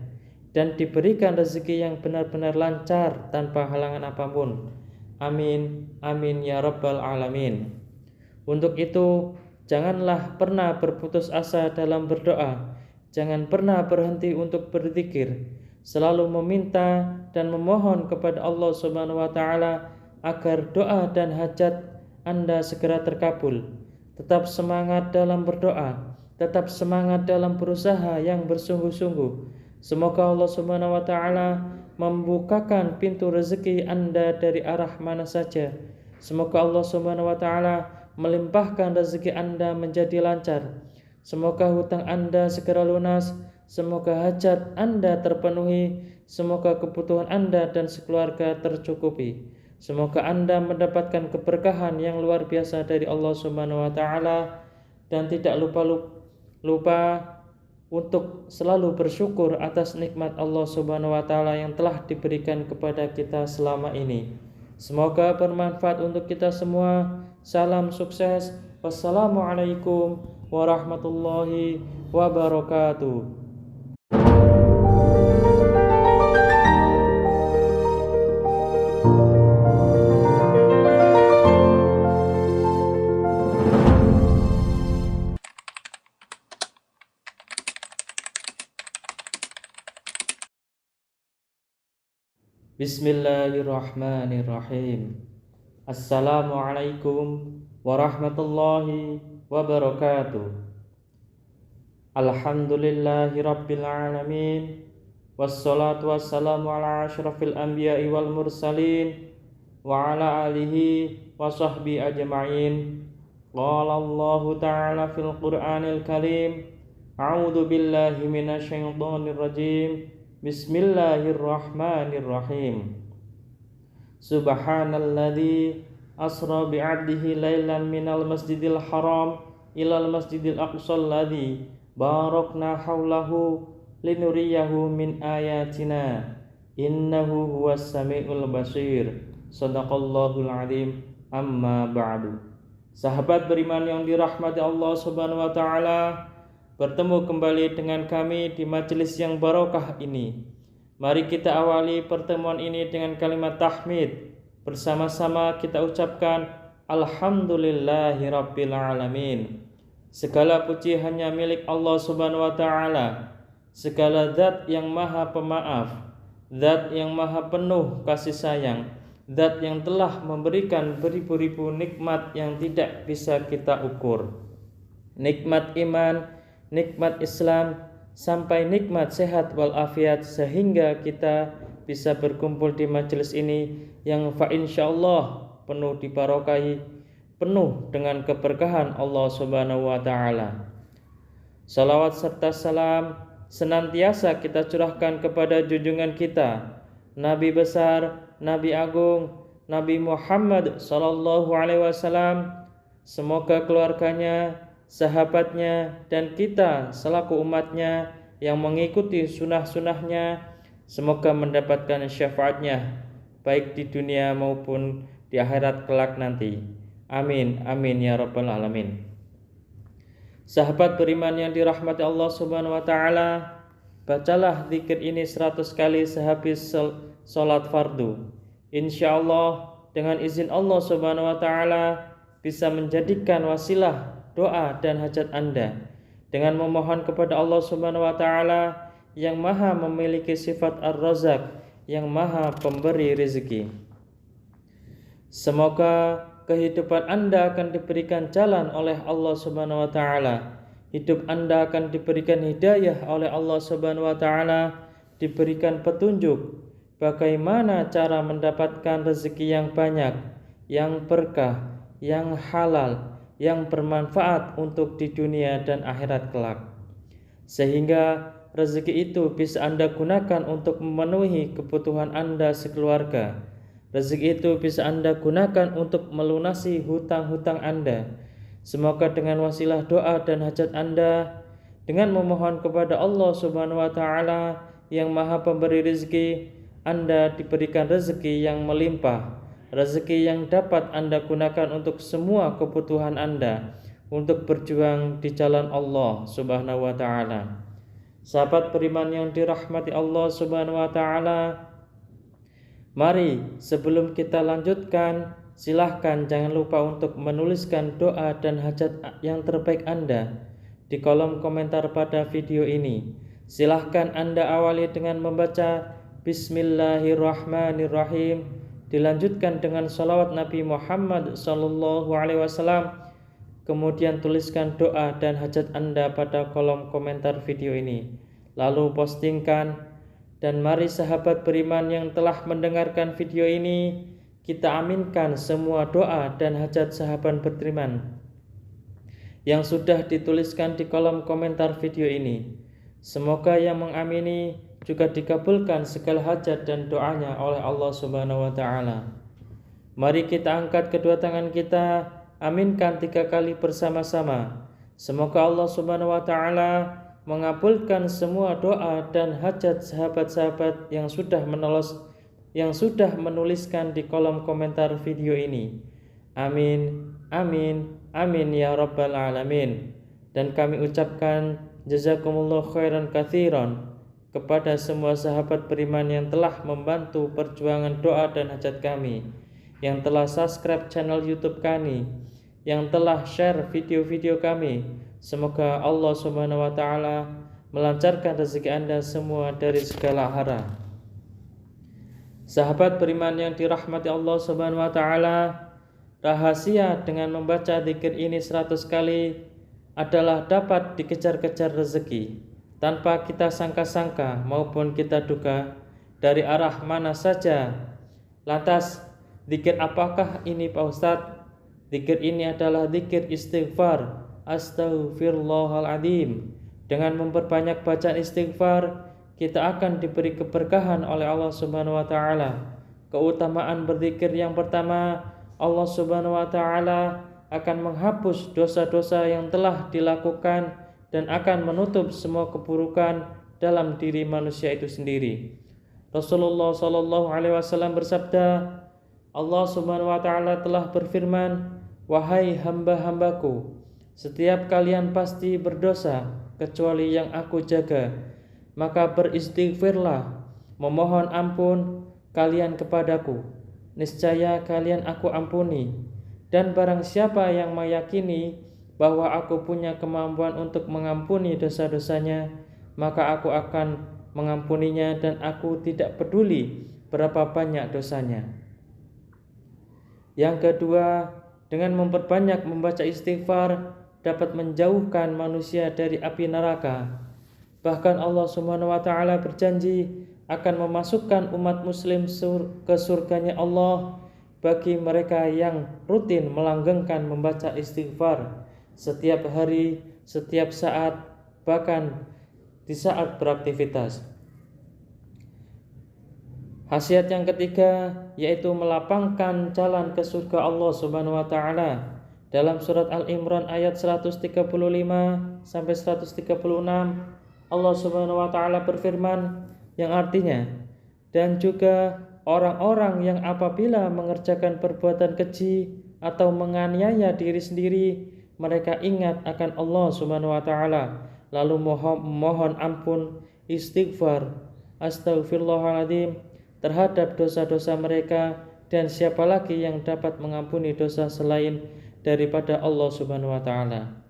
dan diberikan rezeki yang benar-benar lancar tanpa halangan apapun. Amin, amin ya rabbal alamin. Untuk itu, janganlah pernah berputus asa dalam berdoa. Jangan pernah berhenti untuk berzikir. Selalu meminta dan memohon kepada Allah Subhanahu wa taala agar doa dan hajat Anda segera terkabul. Tetap semangat dalam berdoa, tetap semangat dalam berusaha yang bersungguh-sungguh. Semoga Allah Subhanahu wa taala membukakan pintu rezeki Anda dari arah mana saja. Semoga Allah Subhanahu wa taala melimpahkan rezeki Anda menjadi lancar. Semoga hutang Anda segera lunas, semoga hajat Anda terpenuhi, semoga kebutuhan Anda dan sekeluarga tercukupi. Semoga Anda mendapatkan keberkahan yang luar biasa dari Allah Subhanahu wa taala dan tidak lupa untuk selalu bersyukur atas nikmat Allah Subhanahu wa taala yang telah diberikan kepada kita selama ini. Semoga bermanfaat untuk kita semua. Salam sukses. Wassalamualaikum warahmatullahi wabarakatuh. Bismillahirrahmanirrahim. Assalamualaikum warahmatullahi wabarakatuh. Alhamdulillahi rabbil alamin. Wassalatu wassalamu ala asyrafil anbiya'i wal mursalin wa ala alihi wa sahbihi ajma'in. Qala Allah ta'ala fil Qur'anil Karim. A'udzu billahi minasyaitonir rajim. Bismillahirrahmanirrahim. Subhanalladzi asra bi'abdihi lailan minal masjidil haram ilal masjidil aqsal ladzi barakna haulahu linuriyahu min ayatina innahu huwas samiul basir. Shadaqallahul azim. Amma ba'du. Sahabat beriman yang dirahmati Allah Subhanahu wa taala, bertemu kembali dengan kami di majelis yang barokah ini. Mari kita awali pertemuan ini dengan kalimat tahmid. Bersama-sama kita ucapkan Alhamdulillahirabbil alamin. Segala puji hanya milik Allah Subhanahu wa taala. Segala zat yang maha pemaaf, zat yang maha penuh kasih sayang, zat yang telah memberikan beribu-ribu nikmat yang tidak bisa kita ukur. Nikmat iman, nikmat Islam, sampai nikmat sehat walafiat, sehingga kita bisa berkumpul di majelis ini yang insyaallah penuh dibarokahi, penuh dengan keberkahan Allah Subhanahu wa taala. Salawat serta salam senantiasa kita curahkan kepada junjungan kita, Nabi besar, Nabi agung, Nabi Muhammad sallallahu alaihi wasallam. Semoga keluarganya, sahabatnya, dan kita selaku umatnya yang mengikuti sunnah-sunnahnya semoga mendapatkan syafaatnya baik di dunia maupun di akhirat kelak nanti. Amin, amin ya rabbal alamin. Sahabat beriman yang dirahmati Allah Subhanahu wa taala, bacalah zikir ini 100 kali sehabis salat fardu. Insyaallah dengan izin Allah Subhanahu wa taala bisa menjadikan wasilah doa dan hajat Anda dengan memohon kepada Allah Subhanahu wa taala yang Maha memiliki sifat Ar-Razzaq, yang Maha pemberi rezeki. Semoga kehidupan Anda akan diberikan jalan oleh Allah Subhanahu wa taala. Hidup Anda akan diberikan hidayah oleh Allah Subhanahu wa taala, diberikan petunjuk bagaimana cara mendapatkan rezeki yang banyak, yang berkah, yang halal, yang bermanfaat untuk di dunia dan akhirat kelak. Sehingga rezeki itu bisa Anda gunakan untuk memenuhi kebutuhan Anda sekeluarga. Rezeki itu bisa Anda gunakan untuk melunasi hutang-hutang Anda. Semoga dengan wasilah doa dan hajat Anda, dengan memohon kepada Allah Subhanahu wa taala yang Maha pemberi rezeki, Anda diberikan rezeki yang melimpah, rezeki yang dapat Anda gunakan untuk semua kebutuhan Anda, untuk berjuang di jalan Allah Subhanahu wa taala. Sahabat beriman yang dirahmati Allah Subhanahu wa taala, mari sebelum kita lanjutkan, silahkan jangan lupa untuk menuliskan doa dan hajat yang terbaik Anda di kolom komentar pada video ini. Silahkan Anda awali dengan membaca Bismillahirrahmanirrahim, dilanjutkan dengan salawat Nabi Muhammad SAW. Kemudian tuliskan doa dan hajat Anda pada kolom komentar video ini, lalu postingkan. Dan mari sahabat beriman yang telah mendengarkan video ini, kita aminkan semua doa dan hajat sahabat beriman yang sudah dituliskan di kolom komentar video ini. Semoga yang mengamini juga dikabulkan segala hajat dan doanya oleh Allah Subhanahu wa taala. Mari kita angkat kedua tangan kita, aminkan 3 kali bersama-sama. Semoga Allah Subhanahu wa taala mengabulkan semua doa dan hajat sahabat-sahabat yang sudah menuliskan di kolom komentar video ini. Amin, amin, amin ya rabbal alamin. Dan kami ucapkan jazakumullah khairan katsiran kepada semua sahabat beriman yang telah membantu perjuangan doa dan hajat kami, yang telah subscribe channel YouTube kami, yang telah share video-video kami. Semoga Allah Subhanahu wa taala melancarkan rezeki Anda semua dari segala arah. Sahabat beriman yang dirahmati Allah Subhanahu wa taala, rahasia dengan membaca zikir ini 100 kali adalah dapat dikejar-kejar rezeki tanpa kita sangka-sangka maupun kita duga dari arah mana saja. Lantas, zikir apakah ini Pak Ustadz? Zikir ini adalah zikir istighfar. Astaghfirullahaladzim. Dengan memperbanyak bacaan istighfar, kita akan diberi keberkahan oleh Allah Subhanahu wa taala. Keutamaan berzikir yang pertama, Allah Subhanahu wa taala akan menghapus dosa-dosa yang telah dilakukan dan akan menutup semua keburukan dalam diri manusia itu sendiri. Rasulullah sallallahu alaihi wasallam bersabda, Allah Subhanahu wa taala telah berfirman, "Wahai hamba-hambaku, setiap kalian pasti berdosa kecuali yang aku jaga. Maka beristighfarlah, memohon ampun kalian kepadaku. Niscaya kalian aku ampuni. Dan barang siapa yang meyakini bahwa aku punya kemampuan untuk mengampuni dosa-dosanya, maka aku akan mengampuninya dan aku tidak peduli berapa banyak dosanya." Yang kedua, dengan memperbanyak membaca istighfar dapat menjauhkan manusia dari api neraka. Bahkan Allah Subhanahu wa taala berjanji akan memasukkan umat muslim ke surganya Allah bagi mereka yang rutin melanggengkan membaca istighfar setiap hari, setiap saat, bahkan di saat beraktivitas. Khasiat yang ketiga yaitu melapangkan jalan ke surga Allah Subhanahu wa taala. Dalam surat Al-Imran ayat 135 sampai 136, Allah Subhanahu wa taala berfirman yang artinya, dan juga orang-orang yang apabila mengerjakan perbuatan keji atau menganiaya diri sendiri, mereka ingat akan Allah Subhanahu wa taala, lalu mohon ampun, istighfar, astagfirullahaladzim terhadap dosa-dosa mereka, dan siapa lagi yang dapat mengampuni dosa selain daripada Allah Subhanahu wa taala.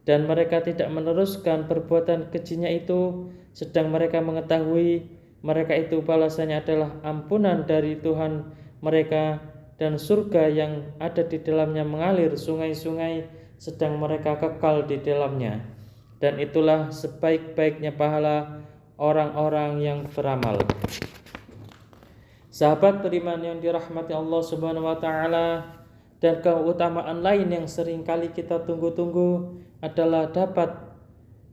Dan mereka tidak meneruskan perbuatan kejinya itu, sedang mereka mengetahui mereka itu balasannya adalah ampunan dari Tuhan mereka dan surga yang ada di dalamnya mengalir sungai-sungai, sedang mereka kekal di dalamnya. Dan itulah sebaik-baiknya pahala orang-orang yang beramal. Sahabat beriman yang dirahmati Allah Subhanahu wa taala, dan keutamaan lain yang sering kali kita tunggu-tunggu adalah dapat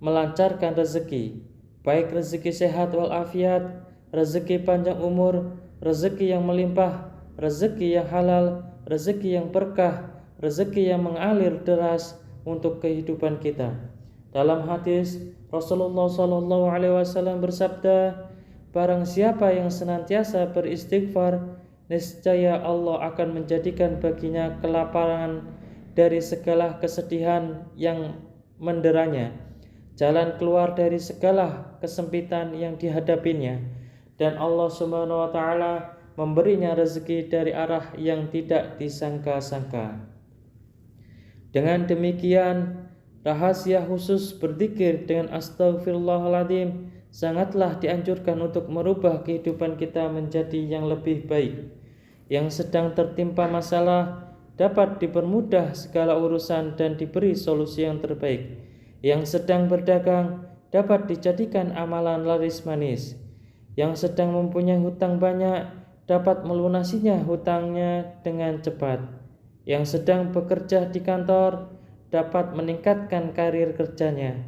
melancarkan rezeki, baik rezeki sehat walafiat, rezeki panjang umur, rezeki yang melimpah, rezeki yang halal, rezeki yang berkah, rezeki yang mengalir deras untuk kehidupan kita. Dalam hadis Rasulullah SAW bersabda, barang siapa yang senantiasa beristighfar, niscaya Allah akan menjadikan baginya kelaparan dari segala kesedihan yang menderanya, jalan keluar dari segala kesempitan yang dihadapinya, dan Allah Subhanahu wa taala memberinya rezeki dari arah yang tidak disangka-sangka. Dengan demikian, rahasia khusus berzikir dengan astagfirullahaladzim sangatlah dianjurkan untuk merubah kehidupan kita menjadi yang lebih baik. Yang sedang tertimpa masalah dapat dipermudah segala urusan dan diberi solusi yang terbaik. Yang sedang berdagang dapat dijadikan amalan laris manis. Yang sedang mempunyai hutang banyak dapat melunasinya hutangnya dengan cepat. Yang sedang bekerja di kantor dapat meningkatkan karir kerjanya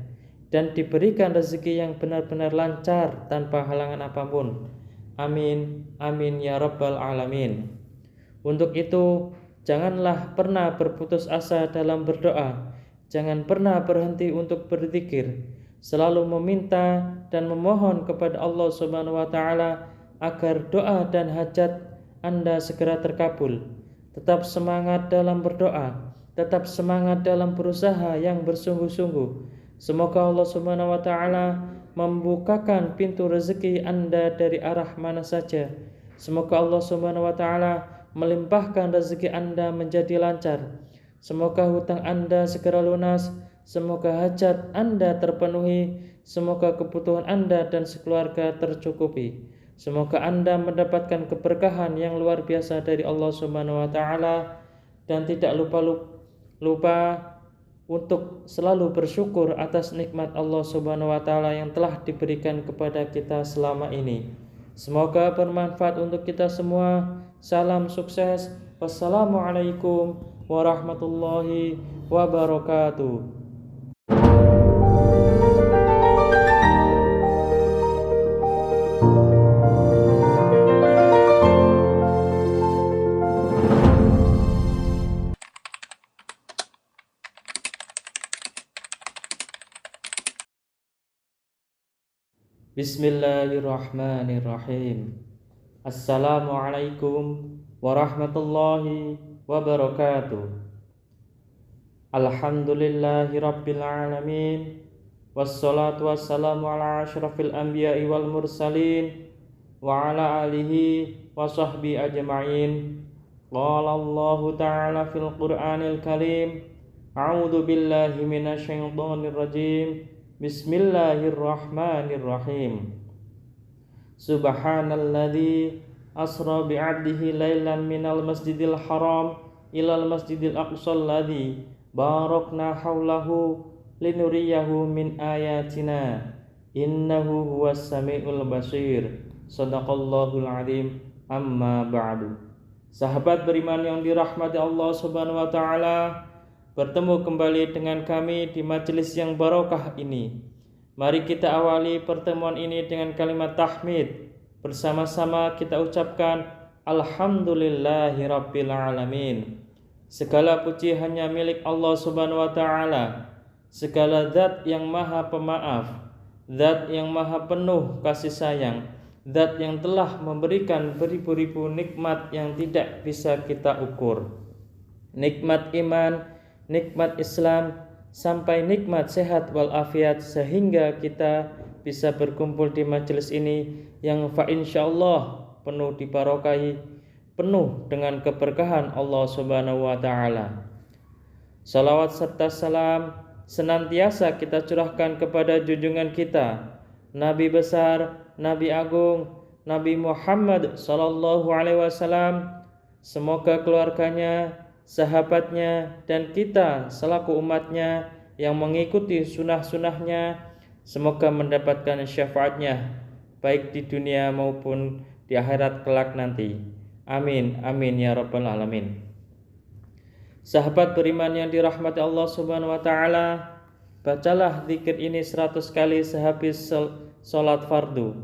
dan diberikan rezeki yang benar-benar lancar tanpa halangan apapun. Amin, amin ya rabbal alamin. Untuk itu, janganlah pernah berputus asa dalam berdoa. Jangan pernah berhenti untuk berzikir. Selalu meminta dan memohon kepada Allah Subhanahu wa taala agar doa dan hajat Anda segera terkabul. Tetap semangat dalam berdoa, tetap semangat dalam berusaha yang bersungguh-sungguh. Semoga Allah Subhanahu wa taala membukakan pintu rezeki Anda dari arah mana saja. Semoga Allah Subhanahu wa taala melimpahkan rezeki Anda menjadi lancar. Semoga hutang Anda segera lunas, semoga hajat Anda terpenuhi, semoga kebutuhan Anda dan sekeluarga tercukupi. Semoga Anda mendapatkan keberkahan yang luar biasa dari Allah Subhanahu wa taala, dan tidak lupa untuk selalu bersyukur atas nikmat Allah Subhanahu wa taala yang telah diberikan kepada kita selama ini. Semoga bermanfaat untuk kita semua. Salam sukses. Wassalamualaikum warahmatullahi wabarakatuh. Bismillahirrahmanirrahim. Assalamualaikum warahmatullahi wabarakatuh. Alhamdulillahi rabbil alamin, wassalatu wassalamu ala asyrafil anbiya'i wal mursalin wa ala alihi wa sahbihi ajma'in. Qala Allahu ta'ala fil Qur'anil Karim, a'udzu billahi minasyaitonir rajim. Bismillahirrahmanirrahim. Subhanalladzi asra bi'abdihi lailan minal masjidil haram ilal masjidil aqsal ladzi barakna haulahu linuriyahu min ayatina innahu huwas samiul basir. Shadaqallahul azim. Amma ba'du. Sahabat beriman yang dirahmati Allah Subhanahu wa taala, bertemu kembali dengan kami di majelis yang barokah ini. Mari kita awali pertemuan ini dengan kalimat tahmid. Bersama-sama kita ucapkan Alhamdulillahirabbil alamin. Segala puji hanya milik Allah Subhanahu wa taala. Segala zat yang maha pemaaf, zat yang maha penuh kasih sayang, zat yang telah memberikan beribu-ribu nikmat yang tidak bisa kita ukur. Nikmat iman, nikmat Islam, sampai nikmat sehat walafiat, sehingga kita bisa berkumpul di majelis ini yang insyaallah penuh dibarokahi, penuh dengan keberkahan Allah Subhanahu wa taala. Salawat serta salam senantiasa kita curahkan kepada junjungan kita, Nabi besar, Nabi agung, Nabi Muhammad sallallahu alaihi wasallam. Semoga keluarganya, sahabatnya, dan kita selaku umatnya yang mengikuti sunnah-sunnahnya, semoga mendapatkan syafaatnya baik di dunia maupun di akhirat kelak nanti. Amin, amin ya rabbal alamin. Sahabat beriman yang dirahmati Allah Subhanahu wa taala, bacalah zikir ini 100 kali sehabis salat fardu.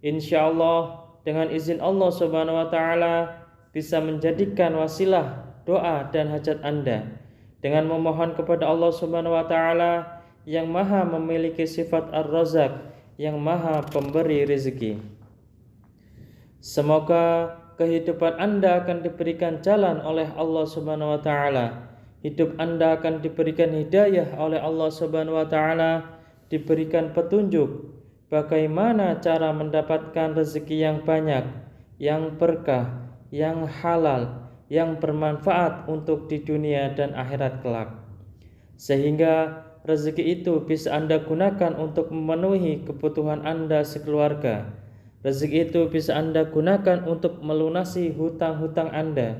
Insyaallah dengan izin Allah Subhanahu wa taala bisa menjadikan wasilah doa dan hajat Anda, dengan memohon kepada Allah Subhanahu wa taala yang Maha memiliki sifat Ar-Razzaq, yang Maha pemberi rezeki. Semoga kehidupan Anda akan diberikan jalan oleh Allah Subhanahu wa taala. Hidup Anda akan diberikan hidayah oleh Allah Subhanahu wa taala, diberikan petunjuk bagaimana cara mendapatkan rezeki yang banyak, yang berkah, yang halal, yang bermanfaat untuk di dunia dan akhirat kelak. Sehingga rezeki itu bisa Anda gunakan untuk memenuhi kebutuhan Anda sekeluarga. Rezeki itu bisa Anda gunakan untuk melunasi hutang-hutang Anda.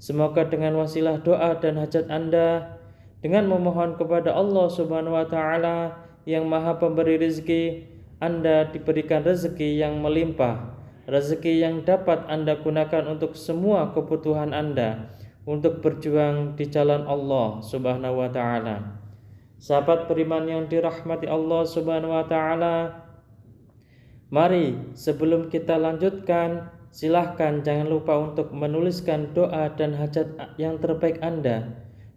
Semoga dengan wasilah doa dan hajat Anda, dengan memohon kepada Allah Subhanahu wa taala yang Maha pemberi rezeki, Anda diberikan rezeki yang melimpah, rezeki yang dapat Anda gunakan untuk semua kebutuhan Anda, untuk berjuang di jalan Allah Subhanahu wa taala. Sahabat beriman yang dirahmati Allah Subhanahu wa taala, mari sebelum kita lanjutkan, silahkan jangan lupa untuk menuliskan doa dan hajat yang terbaik Anda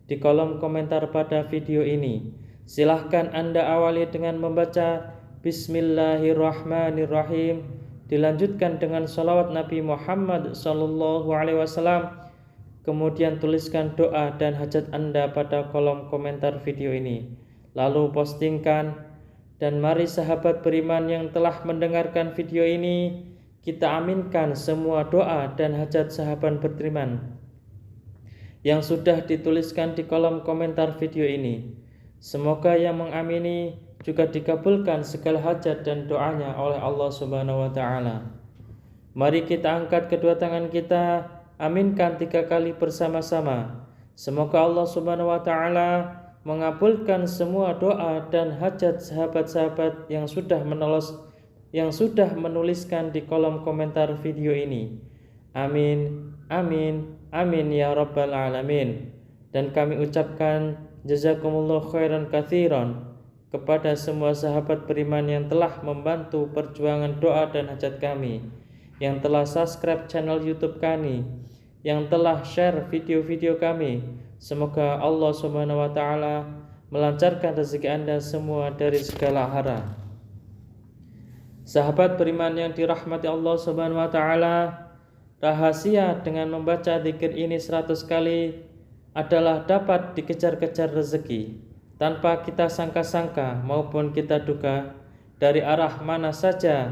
di kolom komentar pada video ini. Silahkan Anda awali dengan membaca Bismillahirrahmanirrahim, dilanjutkan dengan salawat Nabi Muhammad sallallahu alaihi wasallam. Kemudian tuliskan doa dan hajat Anda pada kolom komentar video ini, lalu postingkan. Dan mari sahabat beriman yang telah mendengarkan video ini, kita aminkan semua doa dan hajat sahabat beriman yang sudah dituliskan di kolom komentar video ini. Semoga yang mengamini juga dikabulkan segala hajat dan doanya oleh Allah Subhanahu wa taala. Mari kita angkat kedua tangan kita, aminkan 3 kali bersama-sama. Semoga Allah Subhanahu wa taala mengabulkan semua doa dan hajat sahabat-sahabat yang sudah menuliskan di kolom komentar video ini. Amin, amin, amin ya rabbal alamin. Dan kami ucapkan jazakumullah khairan katsiran kepada semua sahabat beriman yang telah membantu perjuangan doa dan hajat kami, yang telah subscribe channel YouTube kami, yang telah share video-video kami. Semoga Allah Subhanahu wa taala melancarkan rezeki Anda semua dari segala arah. Sahabat beriman yang dirahmati Allah Subhanahu wa taala, rahasia dengan membaca zikir ini 100 kali adalah dapat dikejar-kejar rezeki tanpa kita sangka-sangka maupun kita duga dari arah mana saja.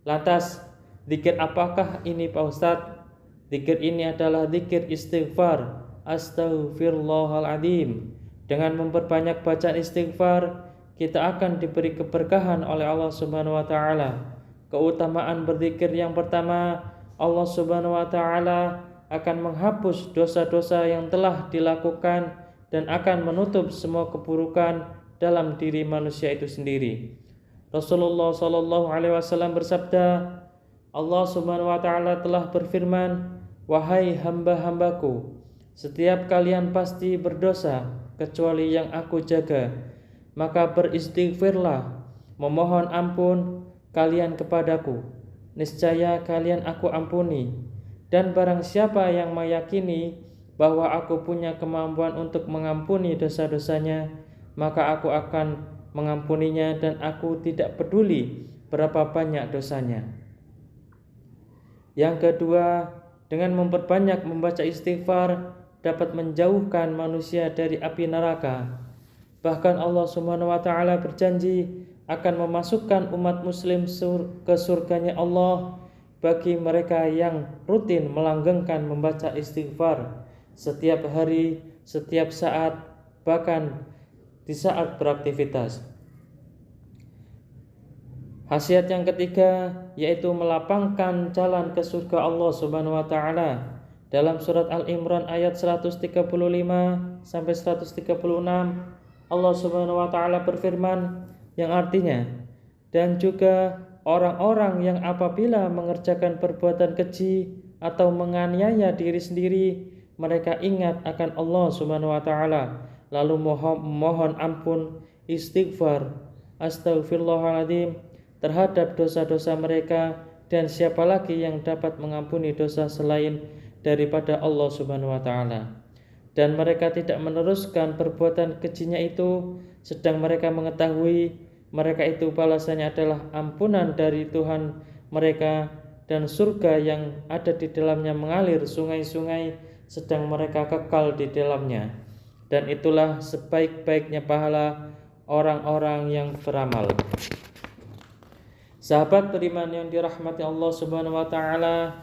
Lantas, zikir apakah ini Pak Ustadz? Zikir ini adalah zikir istighfar. Astaghfirullahaladzim. Dengan memperbanyak bacaan istighfar, kita akan diberi keberkahan oleh Allah Subhanahu wa taala. Keutamaan berzikir yang pertama, Allah Subhanahu wa taala akan menghapus dosa-dosa yang telah dilakukan dan akan menutup semua keburukan dalam diri manusia itu sendiri. Rasulullah sallallahu alaihi wasallam bersabda, Allah Subhanahu wa taala telah berfirman, "Wahai hamba-hambaku, setiap kalian pasti berdosa kecuali yang aku jaga. Maka beristighfarlah, memohon ampun kalian kepadaku. Niscaya kalian aku ampuni. Dan barang siapa yang meyakini bahwa aku punya kemampuan untuk mengampuni dosa-dosanya, maka aku akan mengampuninya dan aku tidak peduli berapa banyak dosanya." Yang kedua, dengan memperbanyak membaca istighfar, dapat menjauhkan manusia dari api neraka. Bahkan Allah Subhanahu wa taala berjanji akan memasukkan umat muslim ke surganya Allah bagi mereka yang rutin melanggengkan membaca istighfar setiap hari, setiap saat, bahkan di saat beraktivitas. Khasiat yang ketiga yaitu melapangkan jalan ke surga Allah Subhanahu wa taala. Dalam surat Al-Imran ayat 135 sampai 136 Allah Subhanahu wa taala berfirman yang artinya, dan juga orang-orang yang apabila mengerjakan perbuatan keji atau menganiaya diri sendiri, mereka ingat akan Allah Subhanahu wa taala lalu mohon ampun, istighfar, astaghfirullahaladzim terhadap dosa-dosa mereka, dan siapa lagi yang dapat mengampuni dosa selain daripada Allah Subhanahu wa taala. Dan mereka tidak meneruskan perbuatan kejinya itu sedang mereka mengetahui mereka itu balasannya adalah ampunan dari Tuhan mereka dan surga yang ada di dalamnya mengalir sungai-sungai sedang mereka kekal di dalamnya. Dan itulah sebaik-baiknya pahala orang-orang yang beramal. Sahabat beriman yang dirahmati Allah Subhanahu wa taala,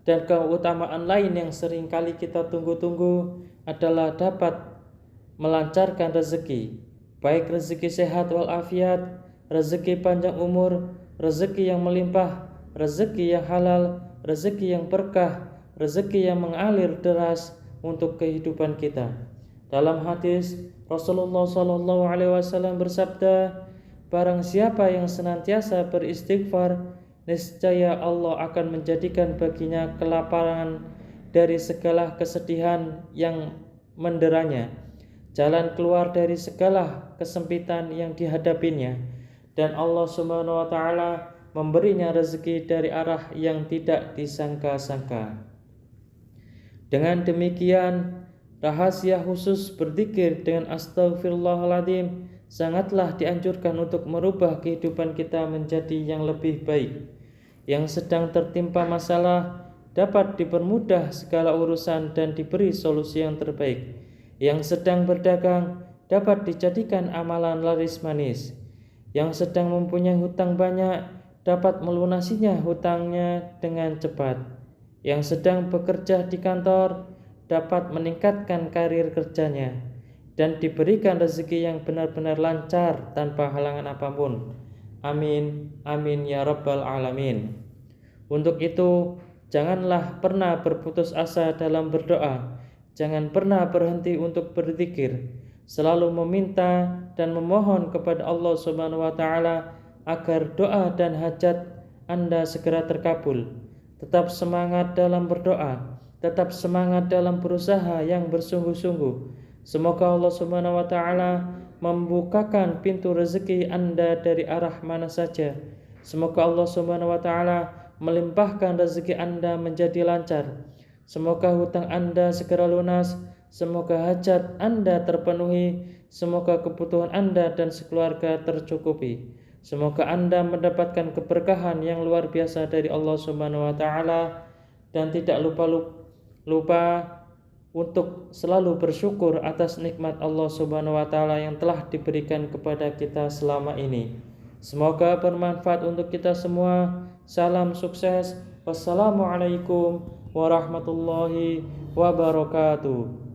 dan keutamaan lain yang sering kali kita tunggu-tunggu adalah dapat melancarkan rezeki, baik rezeki sehat walafiat, rezeki panjang umur, rezeki yang melimpah, rezeki yang halal, rezeki yang berkah, rezeki yang mengalir deras untuk kehidupan kita. Dalam hadis Rasulullah SAW bersabda, barang siapa yang senantiasa beristighfar, niscaya Allah akan menjadikan baginya kelaparan dari segala kesedihan yang menderanya, jalan keluar dari segala kesempitan yang dihadapinya, dan Allah Subhanahu wa taala memberinya rezeki dari arah yang tidak disangka-sangka. Dengan demikian, rahasia khusus berzikir dengan astaghfirullahaladzim sangatlah dianjurkan untuk merubah kehidupan kita menjadi yang lebih baik. Yang sedang tertimpa masalah dapat dipermudah segala urusan dan diberi solusi yang terbaik. Yang sedang berdagang dapat dijadikan amalan laris manis. Yang sedang mempunyai hutang banyak dapat melunasinya hutangnya dengan cepat. Yang sedang bekerja di kantor dapat meningkatkan karir kerjanya dan diberikan rezeki yang benar-benar lancar tanpa halangan apapun. Amin, amin ya rabbal alamin. Untuk itu, janganlah pernah berputus asa dalam berdoa. Jangan pernah berhenti untuk berzikir. Selalu meminta dan memohon kepada Allah Subhanahu wa taala agar doa dan hajat Anda segera terkabul. Tetap semangat dalam berdoa, tetap semangat dalam berusaha yang bersungguh-sungguh. Semoga Allah Subhanahu wa taala membukakan pintu rezeki Anda dari arah mana saja. Semoga Allah Subhanahu wa taala melimpahkan rezeki Anda menjadi lancar. Semoga hutang Anda segera lunas. Semoga hajat Anda terpenuhi. Semoga kebutuhan Anda dan sekeluarga tercukupi. Semoga Anda mendapatkan keberkahan yang luar biasa dari Allah Subhanahu wa taala, dan tidak lupa untuk selalu bersyukur atas nikmat Allah Subhanahu wa taala yang telah diberikan kepada kita selama ini. Semoga bermanfaat untuk kita semua. Salam sukses. Wassalamualaikum warahmatullahi wabarakatuh.